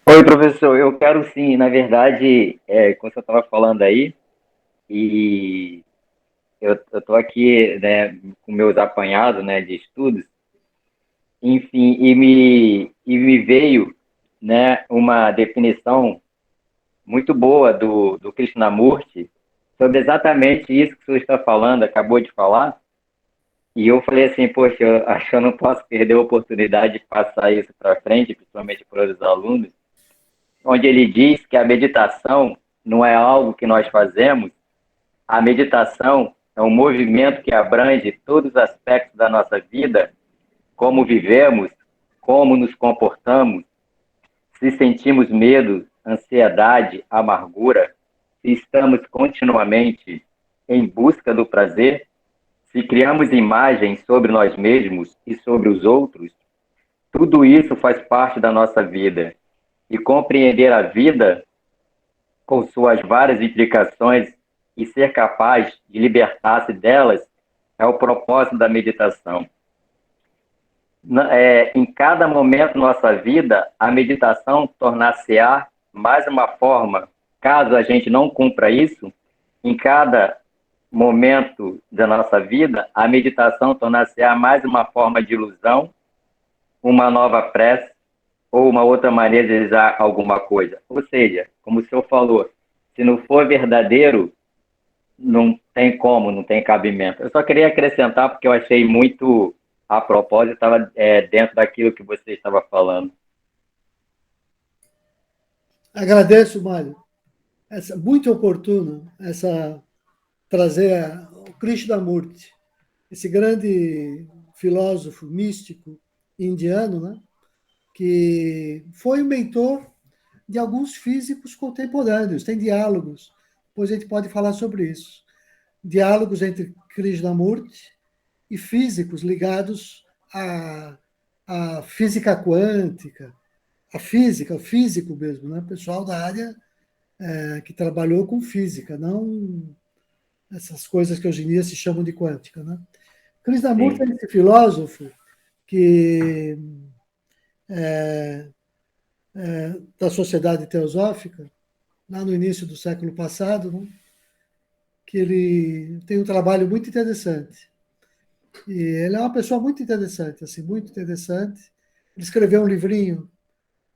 Oi, professor. Eu quero sim, na verdade, como você estava falando aí, e eu estou aqui, né, com meus apanhados, né, de estudos, enfim, e me veio, né, uma definição muito boa do Krishnamurti sobre exatamente isso que o senhor está falando, acabou de falar, E eu falei assim, poxa, eu acho que eu não posso perder a oportunidade de passar isso para frente, principalmente para os alunos, onde ele diz que a meditação não é algo que nós fazemos, a meditação é um movimento que abrange todos os aspectos da nossa vida, como vivemos, como nos comportamos, se sentimos medo, ansiedade, amargura, se estamos continuamente em busca do prazer, se criamos imagens sobre nós mesmos e sobre os outros, tudo isso faz parte da nossa vida. E compreender a vida com suas várias implicações e ser capaz de libertar-se delas é o propósito da meditação. Em cada momento da nossa vida, a meditação tornar-se-á mais uma forma, caso a gente não cumpra isso, em cada momento da nossa vida, a meditação tornar-se-á mais uma forma de ilusão, uma nova prece ou uma outra maneira de realizar alguma coisa. Ou seja, como o senhor falou, se não for verdadeiro, não tem como, não tem cabimento. Eu só queria acrescentar porque eu achei muito a propósito, estava dentro daquilo que você estava falando. Agradeço, Mário. Muito oportuno trazer o Krishnamurti, esse grande filósofo místico indiano, né, que foi o mentor de alguns físicos contemporâneos. Tem diálogos, depois a gente pode falar sobre isso. Diálogos entre Krishnamurti e físicos ligados à física quântica, a física, o físico mesmo, né? Pessoal da área que trabalhou com física, não essas coisas que hoje em dia se chamam de quântica, né? Krishnamurti é esse filósofo que da Sociedade Teosófica, lá no início do século passado, né? Que ele tem um trabalho muito interessante. E ele é uma pessoa muito interessante, assim, muito interessante. Ele escreveu um livrinho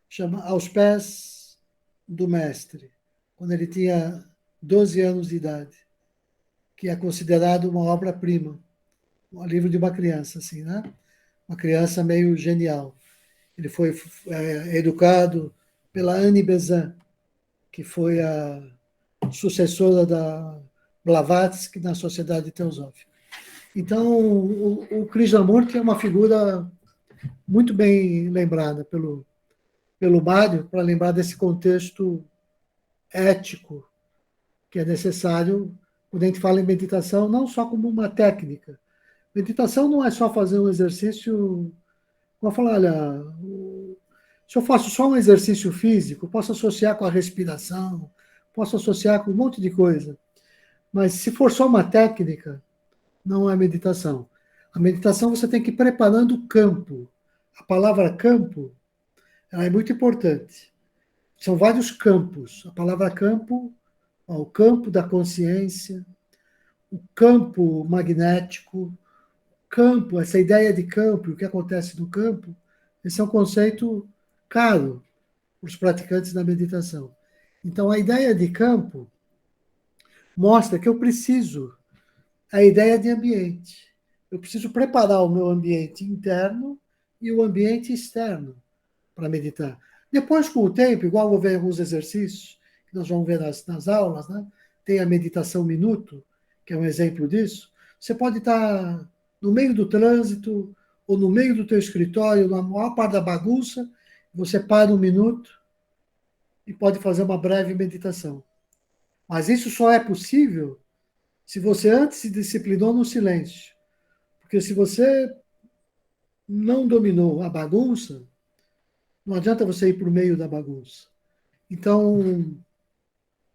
chama Aos Pés do Mestre, quando ele tinha 12 anos de idade, que é considerado uma obra-prima, um livro de uma criança, assim, né? Uma criança meio genial. Ele foi educado pela Anne Besant, que foi a sucessora da Blavatsky na Sociedade Teosófica. Então, o Krishnamurti é uma figura muito bem lembrada pelo Mário, para lembrar desse contexto ético que é necessário quando a gente fala em meditação, não só como uma técnica. Meditação não é só fazer um exercício. Vou falar, olha, se eu faço só um exercício físico, posso associar com a respiração, posso associar com um monte de coisa. Mas se for só uma técnica, não é meditação. A meditação você tem que ir preparando o campo. A palavra campo ela é muito importante. São vários campos. A palavra campo, o campo da consciência, o campo magnético, campo, essa ideia de campo, o que acontece no campo, esse é um conceito caro para os praticantes da meditação. Então, a ideia de campo mostra que eu preciso, a ideia de ambiente. Eu preciso preparar o meu ambiente interno e o ambiente externo para meditar. Depois, com o tempo, igual vou ver alguns exercícios, que nós vamos ver nas aulas, né? Tem a meditação minuto, que é um exemplo disso. Você pode estar no meio do trânsito ou no meio do teu escritório, na maior parte da bagunça, você para um minuto e pode fazer uma breve meditação. Mas isso só é possível se você antes se disciplinou no silêncio. Porque se você não dominou a bagunça, não adianta você ir para o meio da bagunça. Então,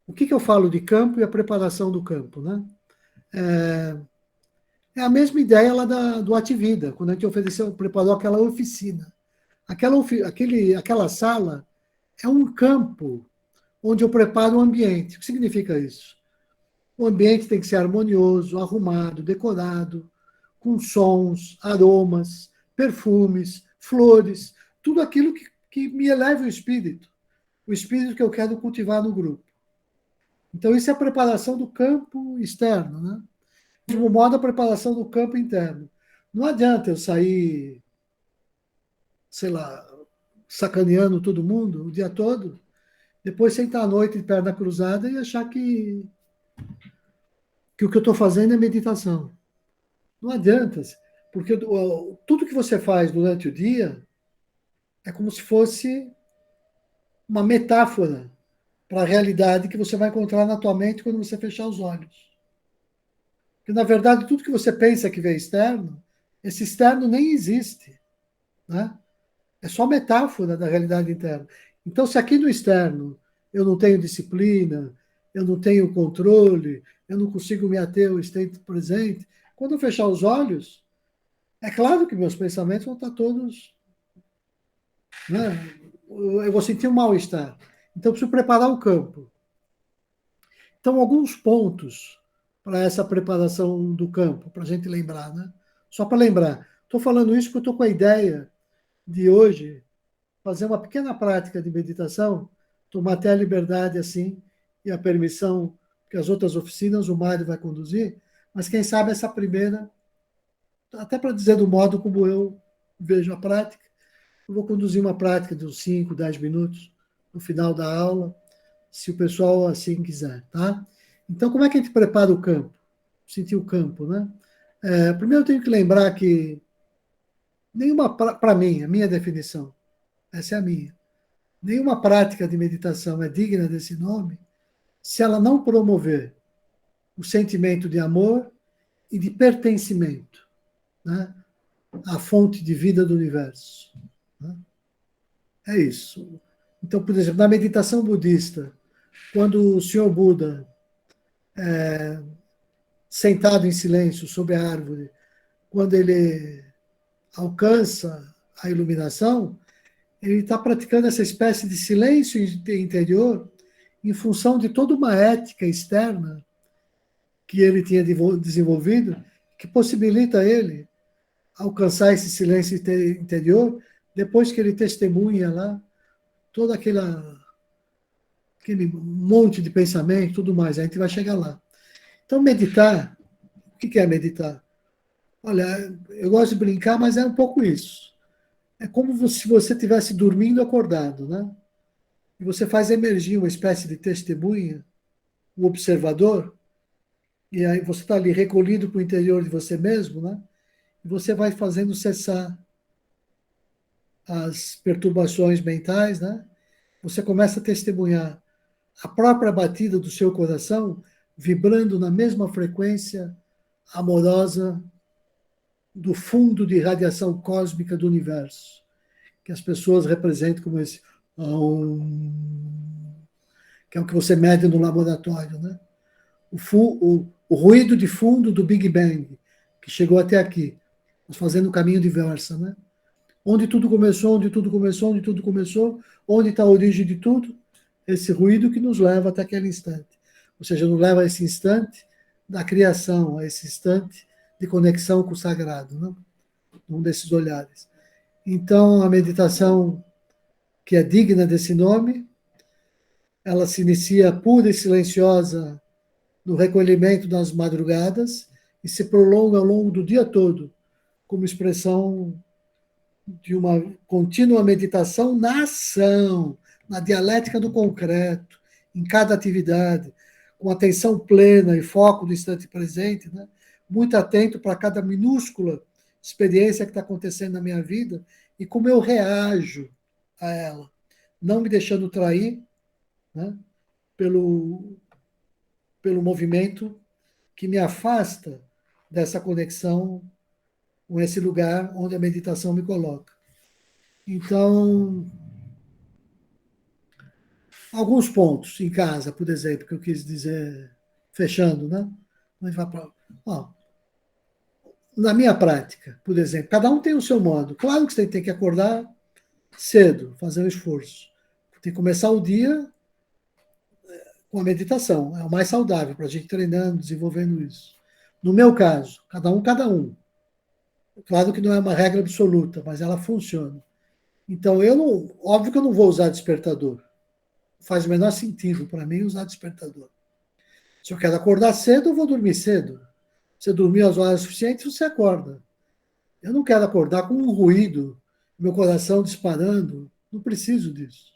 o que eu falo de campo e a preparação do campo, né? É a mesma ideia lá do Ativida, quando a gente preparou aquela oficina. Aquela sala é um campo onde eu preparo o ambiente. O que significa isso? O ambiente tem que ser harmonioso, arrumado, decorado, com sons, aromas, perfumes, flores, tudo aquilo que me eleva o espírito que eu quero cultivar no grupo. Então, isso é a preparação do campo externo, né? De um modo, a preparação do campo interno. Não adianta eu sair, sei lá, sacaneando todo mundo o dia todo, depois sentar à noite de perna cruzada e achar que o que eu estou fazendo é meditação. Não adianta, porque tudo que você faz durante o dia é como se fosse uma metáfora para a realidade que você vai encontrar na tua mente quando você fechar os olhos. Porque, na verdade, tudo que você pensa que vê externo, esse externo nem existe. Né? É só metáfora da realidade interna. Então, se aqui no externo eu não tenho disciplina, eu não tenho controle, eu não consigo me ater ao estado presente, quando eu fechar os olhos, é claro que meus pensamentos vão estar todos. Né? Eu vou sentir um mal-estar. Então, eu preciso preparar o campo. Então, alguns pontos para essa preparação do campo, para a gente lembrar. Né? Só para lembrar. Estou falando isso porque eu estou com a ideia de hoje fazer uma pequena prática de meditação, tomar até a liberdade assim e a permissão que as outras oficinas o Mário vai conduzir, mas quem sabe essa primeira, até para dizer do modo como eu vejo a prática, eu vou conduzir uma prática de uns 5, 10 minutos no final da aula, se o pessoal assim quiser, tá? Então, como é que a gente prepara o campo? Sentir o campo, né? Primeiro eu tenho que lembrar que nenhuma, para mim, a minha definição, essa é a minha, nenhuma prática de meditação é digna desse nome se ela não promover o sentimento de amor e de pertencimento, né, à fonte de vida do universo. Né? É isso. Então, por exemplo, na meditação budista, quando o Senhor Buda, sentado em silêncio sob a árvore, quando ele alcança a iluminação, ele está praticando essa espécie de silêncio interior em função de toda uma ética externa que ele tinha desenvolvido, que possibilita ele alcançar esse silêncio interior depois que ele testemunha lá todo aquele monte de pensamento, tudo mais. A gente vai chegar lá. Então, meditar, o que é meditar? Olha, eu gosto de brincar, mas é um pouco isso. É como se você estivesse dormindo acordado, né? E você faz emergir uma espécie de testemunha, o observador, e aí você está ali recolhido para o interior de você mesmo, né? E você vai fazendo cessar as perturbações mentais, né? Você começa a testemunhar a própria batida do seu coração vibrando na mesma frequência amorosa do fundo de radiação cósmica do universo, que as pessoas representam como esse que é o que você mede no laboratório, né? O ruído de fundo do Big Bang, que chegou até aqui, nós fazendo o caminho de Versa, né? Onde tudo começou, onde tudo começou, onde tudo começou, onde está a origem de tudo, esse ruído que nos leva até aquele instante. Ou seja, nos leva a esse instante da criação, a esse instante de conexão com o sagrado, né? Um desses olhares. Então, a meditação que é digna desse nome, ela se inicia pura e silenciosa no recolhimento das madrugadas e se prolonga ao longo do dia todo, como expressão de uma contínua meditação na ação, na dialética do concreto, em cada atividade, com atenção plena e foco no instante presente, né? Muito atento para cada minúscula experiência que está acontecendo na minha vida e como eu reajo a ela, não me deixando trair, né, pelo movimento que me afasta dessa conexão com esse lugar onde a meditação me coloca. Então, alguns pontos em casa, por exemplo, que eu quis dizer, fechando, né? Ó, na minha prática, por exemplo, cada um tem o seu modo. Claro que você tem que acordar cedo, fazer um esforço. Tem que começar o dia com a meditação. É o mais saudável para a gente treinando, desenvolvendo isso. No meu caso, cada um. Claro que não é uma regra absoluta, mas ela funciona. Então, óbvio que eu não vou usar despertador. Faz o menor sentido para mim usar despertador. Se eu quero acordar cedo, eu vou dormir cedo. Você dormir as horas suficientes, você acorda. Eu não quero acordar com um ruído, meu coração disparando. Não preciso disso.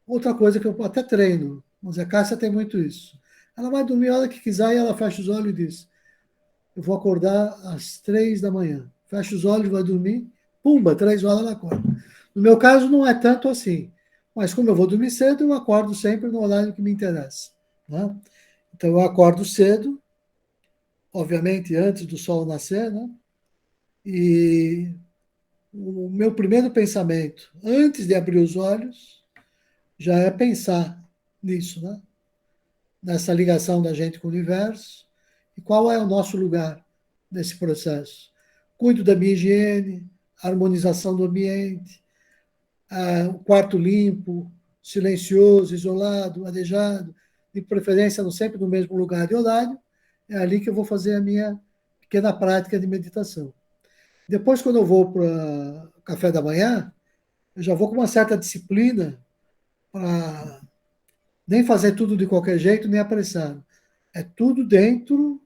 Outra coisa que eu até treino, mas a Cássia tem muito isso. Ela vai dormir a hora que quiser e ela fecha os olhos e diz: eu vou acordar às 3 da manhã. Fecha os olhos, vai dormir, pumba, 3 horas ela acorda. No meu caso, não é tanto assim. Mas como eu vou dormir cedo, eu acordo sempre no horário que me interessa. Né? Então, eu acordo cedo, obviamente antes do sol nascer, né? E o meu primeiro pensamento, antes de abrir os olhos, já é pensar nisso, né? Nessa ligação da gente com o universo e qual é o nosso lugar nesse processo. Cuido da minha higiene, harmonização do ambiente, o quarto limpo, silencioso, isolado, arejado, de preferência não sempre no mesmo lugar e horário, é ali que eu vou fazer a minha pequena prática de meditação. Depois, quando eu vou para o café da manhã, eu já vou com uma certa disciplina para nem fazer tudo de qualquer jeito, nem apressado. É tudo dentro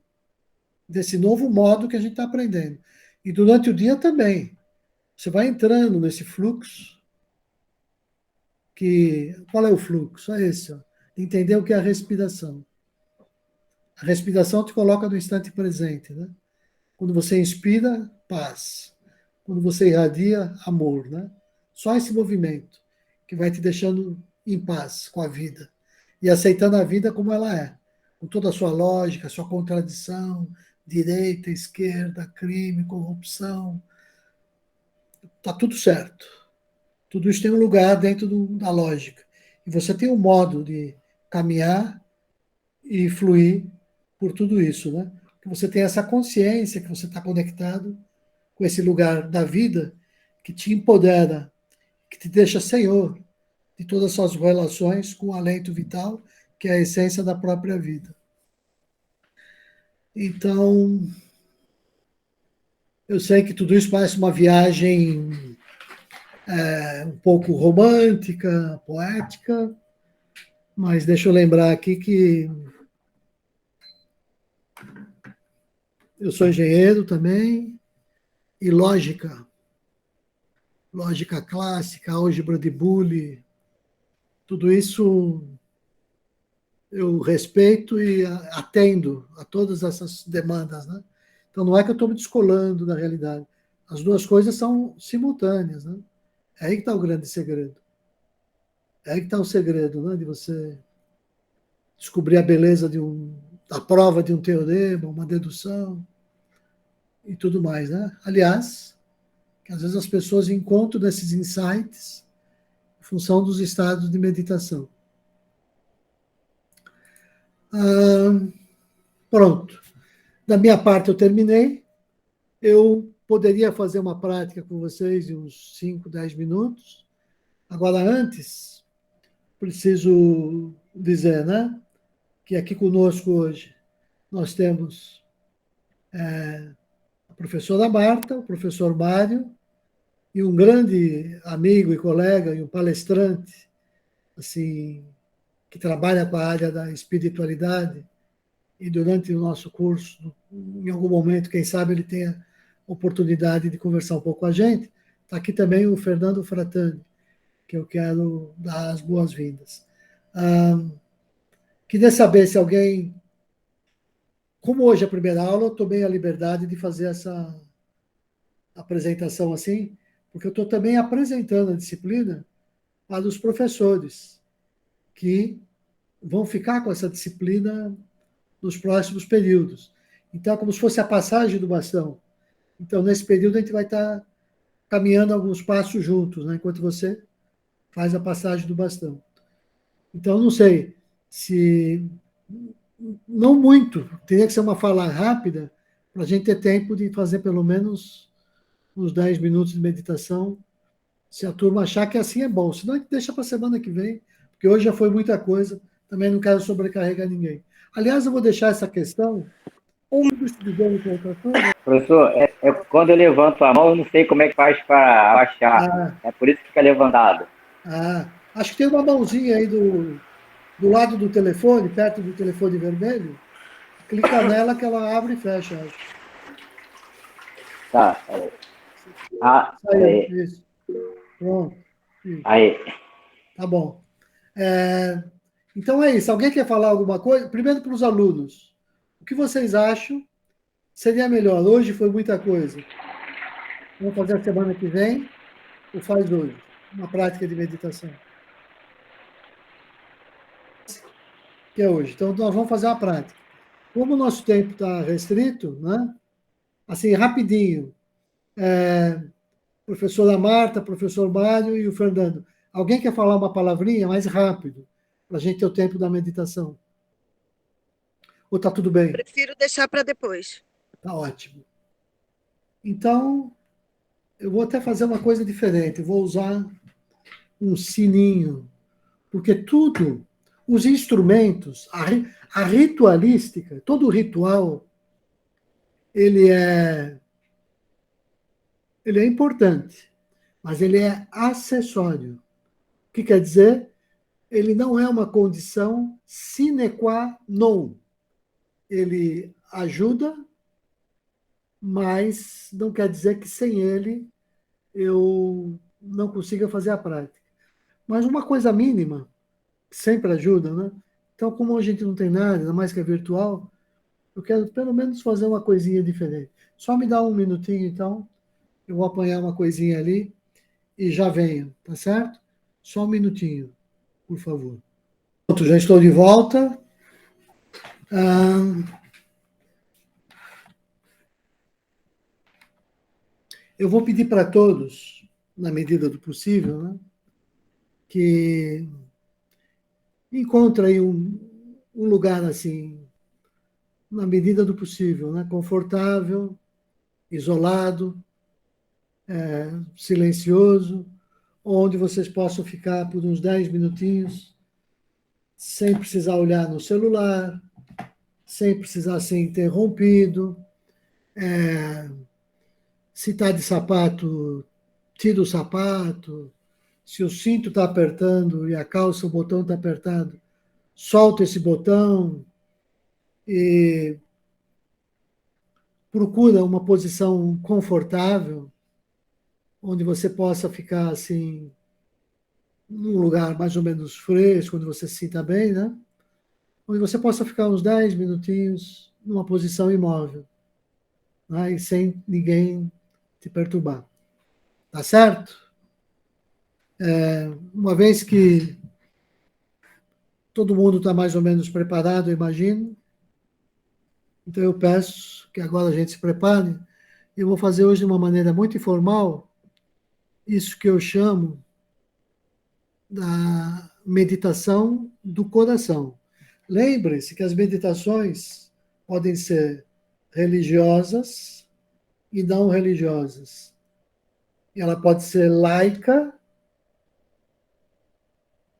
desse novo modo que a gente está aprendendo. E durante o dia também. Você vai entrando nesse fluxo, qual é o fluxo? É esse, ó. Entender o que é a respiração. A respiração te coloca no instante presente, né? Quando você inspira, paz. Quando você irradia, amor, né? Só esse movimento que vai te deixando em paz com a vida e aceitando a vida como ela é, com toda a sua lógica, sua contradição, direita, esquerda, crime, corrupção, tá tudo certo. Tudo isso tem um lugar dentro da lógica. E você tem um modo de caminhar e fluir por tudo isso, né? Que você tem essa consciência que você está conectado com esse lugar da vida que te empodera, que te deixa senhor de todas as suas relações com o alento vital, que é a essência da própria vida. Então, eu sei que tudo isso parece uma viagem um pouco romântica, poética, mas deixa eu lembrar aqui que eu sou engenheiro também, e lógica clássica, álgebra de Boole, tudo isso eu respeito e atendo a todas essas demandas, né? Então não é que eu estou me descolando da realidade. As duas coisas são simultâneas, né? É aí que está o grande segredo. É aí que está o segredo, né? De você descobrir a beleza da prova de um teorema, uma dedução e tudo mais, né? Aliás, que às vezes as pessoas encontram nesses insights em função dos estados de meditação. Pronto. Da minha parte, eu terminei. Eu poderia fazer uma prática com vocês de uns 5, 10 minutos. Agora, antes, preciso dizer, né, que aqui conosco hoje nós temos a professora Marta, o professor Mário, e um grande amigo e colega e um palestrante, assim, que trabalha com a área da espiritualidade, e durante o nosso curso, em algum momento, quem sabe ele tenha oportunidade de conversar um pouco com a gente. Está aqui também o Fernando Fratani, que eu quero dar as boas-vindas. Queria saber se alguém... Como hoje é a primeira aula, eu tomei a liberdade de fazer essa apresentação assim, porque eu estou também apresentando a disciplina para os professores, que vão ficar com essa disciplina nos próximos períodos. Então, é como se fosse a passagem do bastão. Então, nesse período, a gente vai estar caminhando alguns passos juntos, né, enquanto você faz a passagem do bastão. Então, não sei se... Não muito, teria que ser uma fala rápida para a gente ter tempo de fazer pelo menos uns 10 minutos de meditação, se a turma achar que assim é bom. Senão, a gente deixa para a semana que vem, porque hoje já foi muita coisa, também não quero sobrecarregar ninguém. Aliás, eu vou deixar essa questão. Professor, quando eu levanto a mão, eu não sei como é que faz para abaixar. É por isso que fica levantado. Acho que tem uma mãozinha aí do lado do telefone, perto do telefone vermelho. Clica nela que ela abre e fecha. Acho. Tá. Saiu, isso. Pronto. Isso. Aí. Tá bom. Então é isso. Alguém quer falar alguma coisa? Primeiro para os alunos. O que vocês acham seria melhor? Hoje foi muita coisa. Vamos fazer a semana que vem ou faz hoje? Uma prática de meditação. Que é hoje. Então, nós vamos fazer uma prática. Como o nosso tempo está restrito, né? Assim, rapidinho. Professora Marta, professor Mário e o Fernando. Alguém quer falar uma palavrinha mais rápido, para a gente ter o tempo da meditação? Ou está tudo bem? Prefiro deixar para depois. Está ótimo. Então, eu vou até fazer uma coisa diferente. Eu vou usar um sininho, porque tudo, os instrumentos, a ritualística, todo o ritual, ele é importante, mas ele é acessório. O que quer dizer? Ele não é uma condição sine qua non. Ele ajuda, mas não quer dizer que sem ele eu não consiga fazer a prática. Mas uma coisa mínima sempre ajuda, né? Então, como a gente não tem nada, ainda mais que é virtual, eu quero pelo menos fazer uma coisinha diferente. Só me dá um minutinho, então, eu vou apanhar uma coisinha ali e já venho, tá certo? Só um minutinho, por favor. Pronto, já estou de volta. Eu vou pedir para todos, na medida do possível, né, que encontrem um lugar assim, na medida do possível, né, confortável, isolado, silencioso, onde vocês possam ficar por uns 10 minutinhos, sem precisar olhar no celular, sem precisar ser interrompido. Se está de sapato, tira o sapato. Se o cinto está apertando e a calça, o botão está apertado, solta esse botão e procura uma posição confortável, onde você possa ficar assim, num lugar mais ou menos fresco, onde você se sinta bem, né? Onde você possa ficar uns 10 minutinhos numa posição imóvel, né? E sem ninguém te perturbar. Tá certo? Uma vez que todo mundo está mais ou menos preparado, eu imagino, então eu peço que agora a gente se prepare. Eu vou fazer hoje de uma maneira muito informal isso que eu chamo da meditação do coração. Lembre-se que as meditações podem ser religiosas e não religiosas. Ela pode ser laica,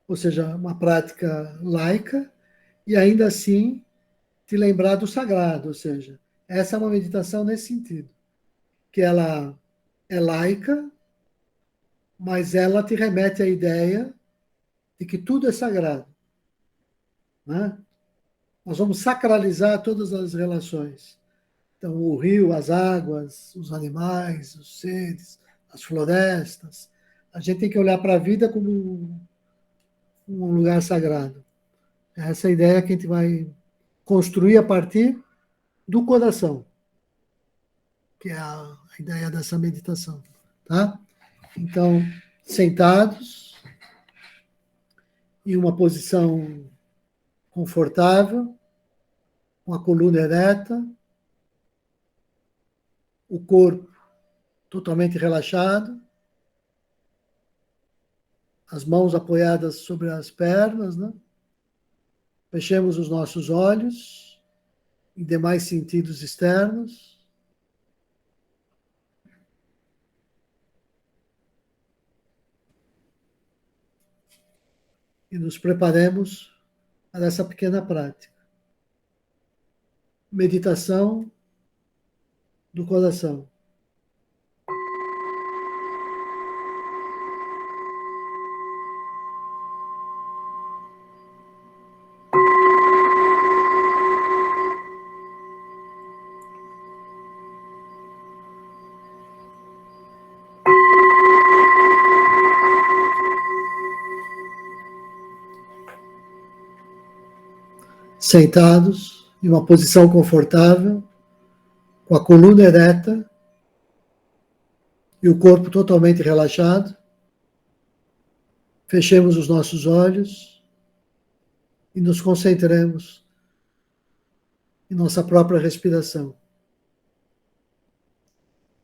ou seja, uma prática laica, e ainda assim te lembrar do sagrado, ou seja, essa é uma meditação nesse sentido, que ela é laica, mas ela te remete à ideia de que tudo é sagrado, né? Nós vamos sacralizar todas as relações. Então, o rio, as águas, os animais, os seres, as florestas. A gente tem que olhar para a vida como um lugar sagrado. Essa é a ideia que a gente vai construir a partir do coração, que é a ideia dessa meditação. Tá? Então, sentados, em uma posição confortável, com a coluna ereta, o corpo totalmente relaxado, as mãos apoiadas sobre as pernas, né? Fechemos os nossos olhos e demais sentidos externos. E nos preparemos para essa pequena prática. Meditação do coração. sentados, em uma posição confortável, com a coluna ereta e o corpo totalmente relaxado. Fechemos os nossos olhos e nos concentremos em nossa própria respiração.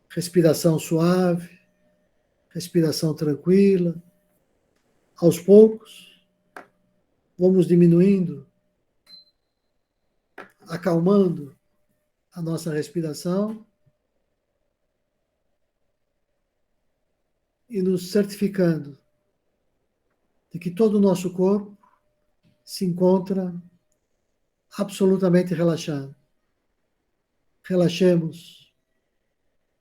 Respiração suave, respiração tranquila. Aos poucos, vamos diminuindo, acalmando a nossa respiração e nos certificando de que todo o nosso corpo se encontra absolutamente relaxado. Relaxemos,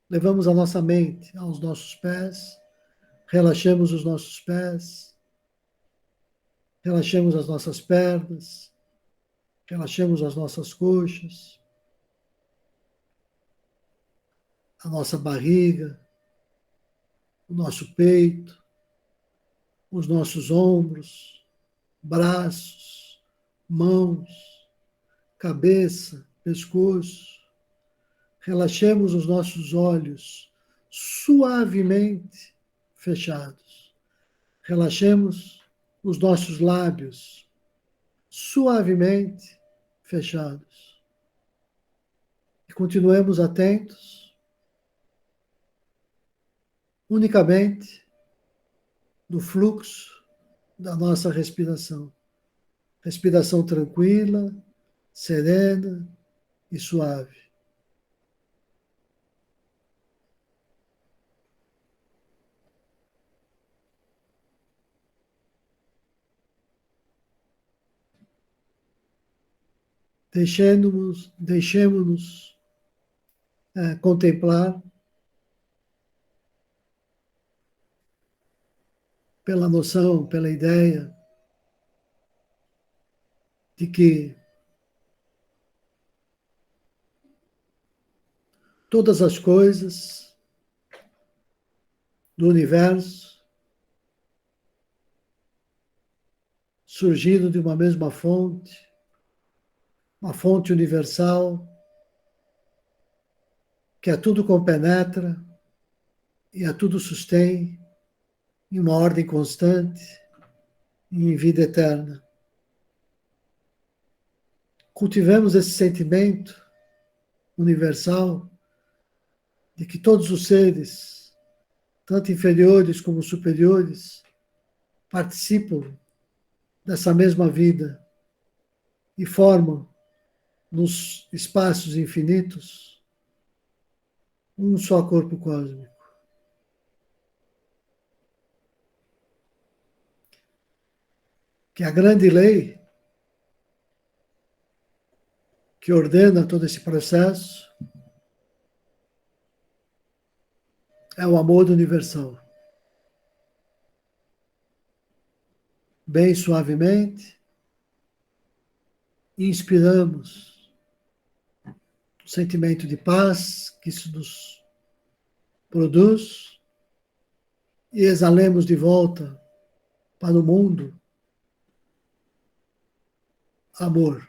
levamos a nossa mente aos nossos pés, relaxemos os nossos pés, relaxemos as nossas pernas, relaxemos as nossas coxas, a nossa barriga, o nosso peito, os nossos ombros, braços, mãos, cabeça, pescoço. Relaxemos os nossos olhos suavemente fechados. Relaxemos os nossos lábios suavemente fechados. E continuemos atentos unicamente no fluxo da nossa respiração. Respiração tranquila, serena e suave. Deixemos-nos contemplar pela noção, pela ideia de que todas as coisas do universo surgiram de uma mesma fonte, uma fonte universal, que a tudo compenetra e a tudo sustém em uma ordem constante e em vida eterna. Cultivemos esse sentimento universal de que todos os seres, tanto inferiores como superiores, participam dessa mesma vida e formam nos espaços infinitos um só corpo cósmico. Que a grande lei que ordena todo esse processo é o amor universal. Bem suavemente, inspiramos o sentimento de paz que isso nos produz e exalemos de volta para o mundo amor.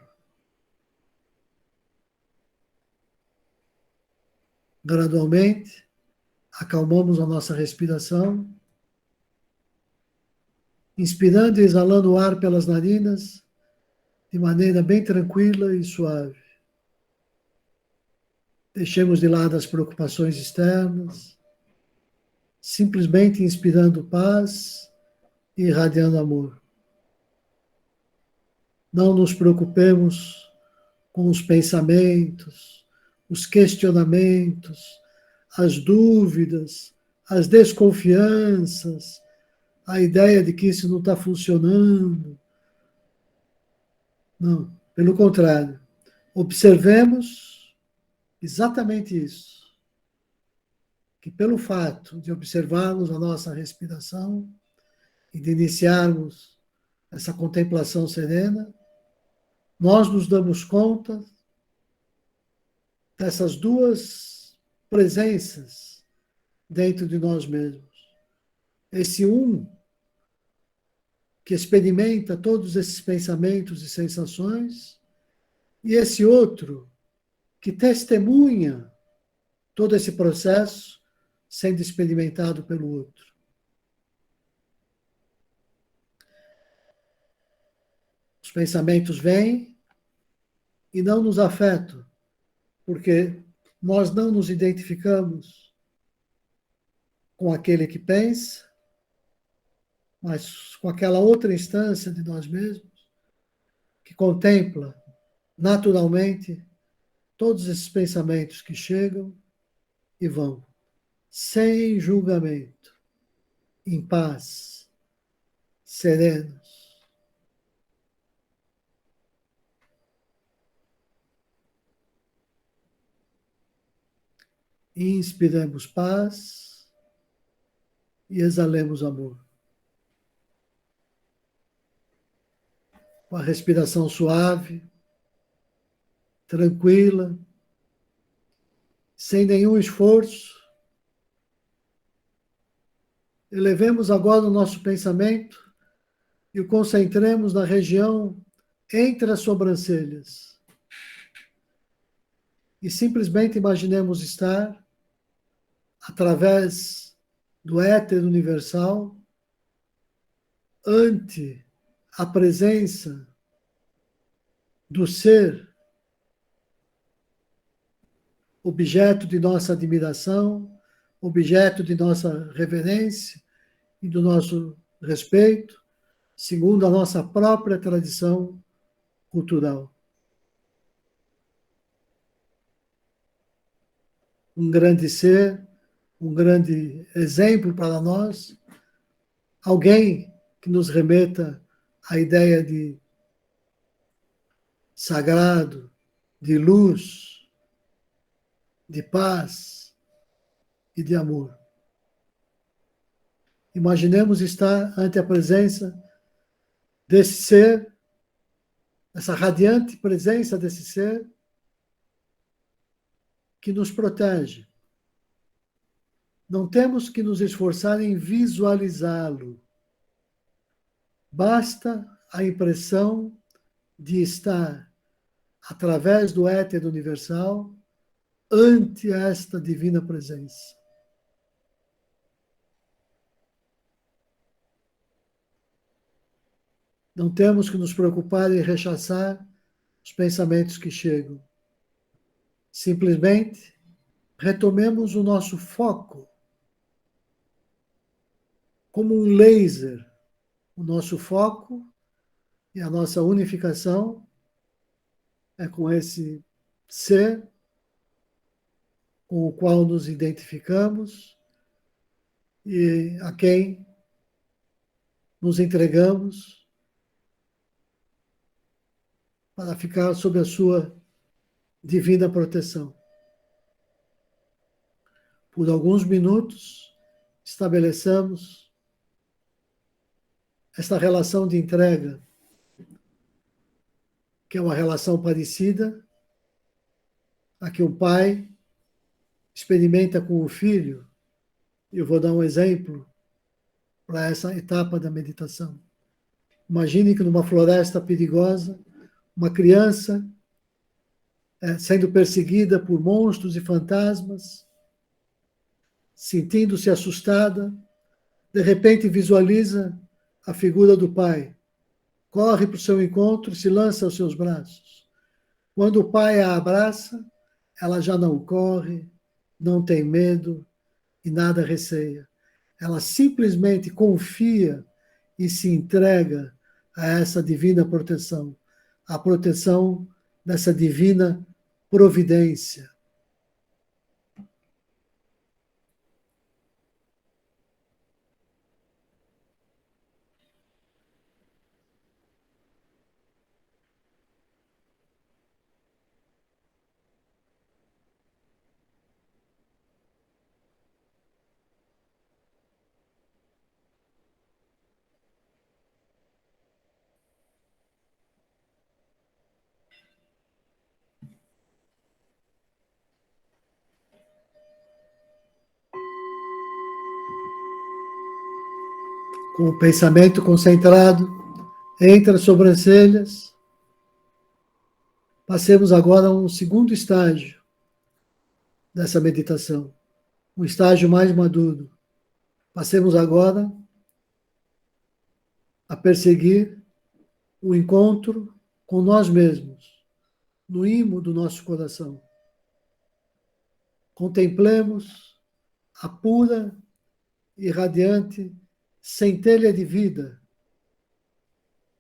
Gradualmente, acalmamos a nossa respiração, inspirando e exalando o ar pelas narinas de maneira bem tranquila e suave. Deixemos de lado as preocupações externas, simplesmente inspirando paz e irradiando amor. Não nos preocupemos com os pensamentos, os questionamentos, as dúvidas, as desconfianças, a ideia de que isso não está funcionando. Não, pelo contrário. Observemos exatamente isso. Que pelo fato de observarmos a nossa respiração e de iniciarmos essa contemplação serena, nós nos damos conta dessas duas presenças dentro de nós mesmos. Esse um que experimenta todos esses pensamentos e sensações e esse outro que testemunha todo esse processo sendo experimentado pelo outro. Os pensamentos vêm e não nos afetam, porque nós não nos identificamos com aquele que pensa, mas com aquela outra instância de nós mesmos, que contempla naturalmente todos esses pensamentos que chegam e vão, sem julgamento, em paz, serenos. Inspiremos paz e exalemos amor. Com a respiração suave, tranquila, sem nenhum esforço, elevemos agora o nosso pensamento e o concentremos na região entre as sobrancelhas. E simplesmente imaginemos estar, através do éter universal, ante a presença do ser, objeto de nossa admiração, objeto de nossa reverência e do nosso respeito, segundo a nossa própria tradição cultural. Um grande ser, um grande exemplo para nós, alguém que nos remeta à ideia de sagrado, de luz, de paz e de amor. Imaginemos estar ante a presença desse ser, essa radiante presença desse ser que nos protege. Não temos que nos esforçar em visualizá-lo. Basta a impressão de estar, através do éter universal, ante esta divina presença. Não temos que nos preocupar em rechaçar os pensamentos que chegam. Simplesmente retomemos o nosso foco como um laser. O nosso foco e a nossa unificação é com esse ser com o qual nos identificamos e a quem nos entregamos para ficar sob a sua divina proteção. Por alguns minutos, estabeleçamos esta relação de entrega, que é uma relação parecida a que o pai experimenta com o filho. Eu vou dar um exemplo para essa etapa da meditação. Imagine que numa floresta perigosa, uma criança sendo perseguida por monstros e fantasmas, sentindo-se assustada, de repente visualiza a figura do pai, corre para o seu encontro e se lança aos seus braços. Quando o pai a abraça, ela já não corre, não tem medo e nada receia. Ela simplesmente confia e se entrega a essa divina proteção, a proteção dessa divina providência. Com o pensamento concentrado entre as sobrancelhas, Passemos agora a um segundo estágio dessa meditação, um estágio mais maduro. Passemos agora a perseguir o encontro com nós mesmos, no imo do nosso coração. Contemplemos a pura e radiante centelha de vida,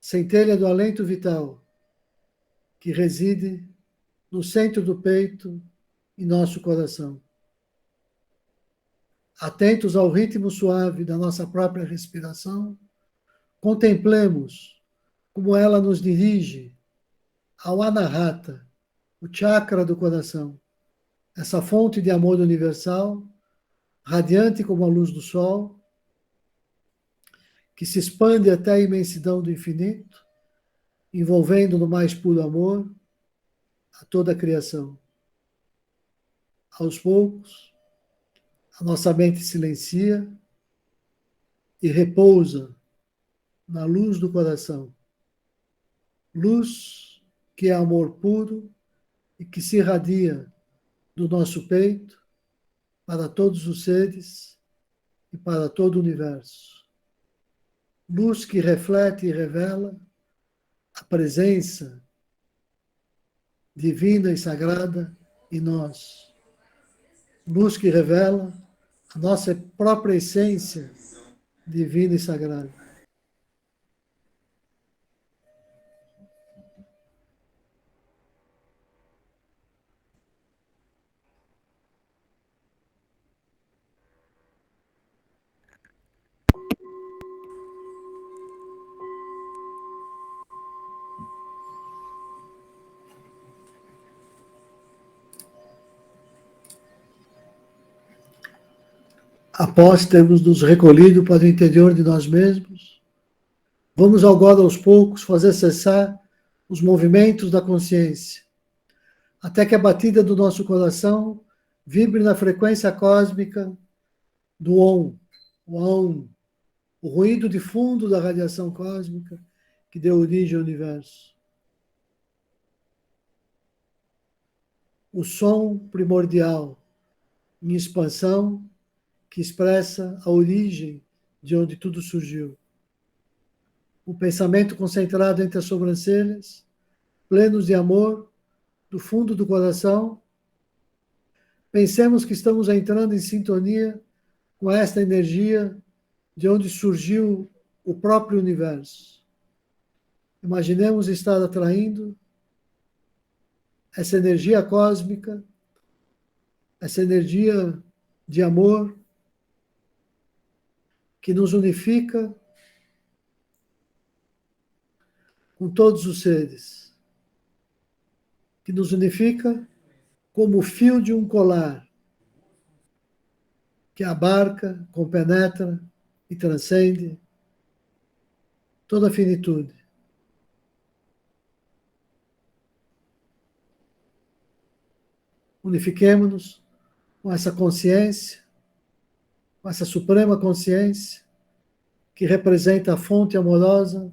centelha do alento vital, que reside no centro do peito e nosso coração. Atentos ao ritmo suave da nossa própria respiração, contemplemos como ela nos dirige ao Anahata, o chakra do coração, essa fonte de amor universal, radiante como a luz do sol, que se expande até a imensidão do infinito, envolvendo no mais puro amor a toda a criação. Aos poucos, a nossa mente silencia e repousa na luz do coração. Luz que é amor puro e que se irradia do nosso peito para todos os seres e para todo o universo. Luz que reflete e revela a presença divina e sagrada em nós. Luz que revela a nossa própria essência divina e sagrada. Após termos nos recolhido para o interior de nós mesmos, vamos agora aos poucos fazer cessar os movimentos da consciência, até que a batida do nosso coração vibre na frequência cósmica do Om, o Om, o ruído de fundo da radiação cósmica que deu origem ao universo. O som primordial em expansão que expressa a origem de onde tudo surgiu. O pensamento concentrado entre as sobrancelhas, plenos de amor, do fundo do coração, pensemos que estamos entrando em sintonia com esta energia de onde surgiu o próprio universo. Imaginemos estar atraindo essa energia cósmica, essa energia de amor que nos unifica com todos os seres, que nos unifica como o fio de um colar, que abarca, compenetra e transcende toda a finitude. Unifiquemo-nos com essa consciência, com essa suprema consciência, que representa a fonte amorosa,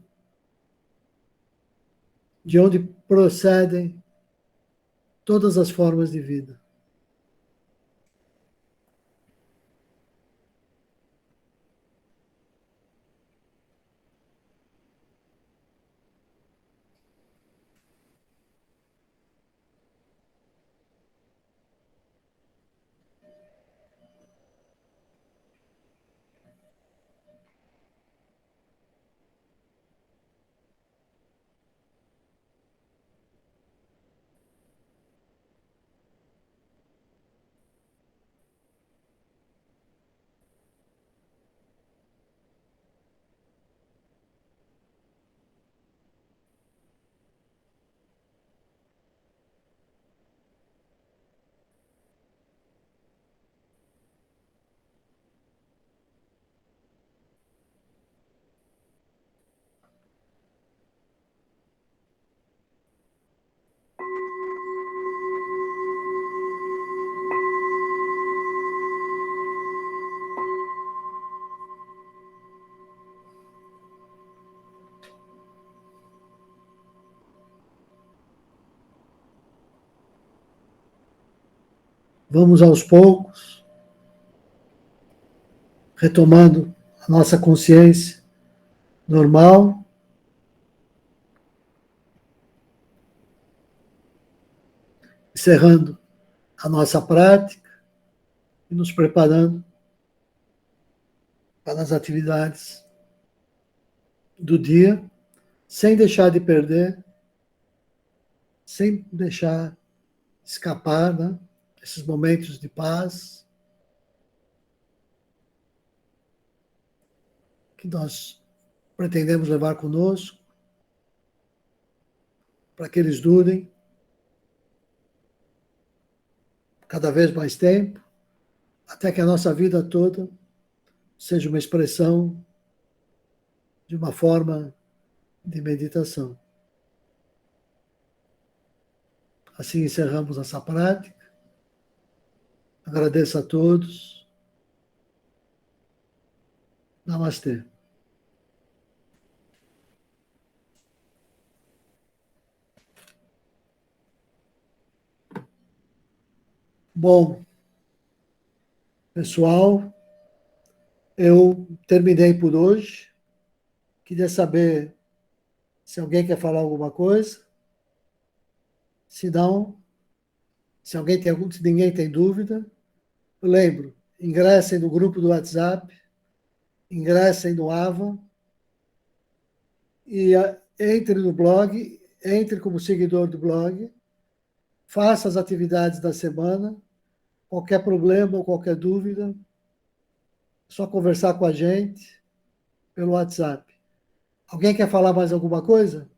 de onde procedem todas as formas de vida. Vamos aos poucos, retomando a nossa consciência normal. Encerrando a nossa prática e nos preparando para as atividades do dia, sem deixar de perder, sem deixar escapar, né, esses momentos de paz que nós pretendemos levar conosco, para que eles durem cada vez mais tempo, até que a nossa vida toda seja uma expressão de uma forma de meditação. Assim encerramos essa prática. Agradeço a todos. Namastê. Bom, pessoal, eu terminei por hoje. Queria saber se alguém quer falar alguma coisa. Se não, se ninguém tem dúvida, eu lembro, ingressem no grupo do WhatsApp, ingressem no AVA e entre no blog, entre como seguidor do blog, faça as atividades da semana. Qualquer problema ou qualquer dúvida, é só conversar com a gente pelo WhatsApp. Alguém quer falar mais alguma coisa?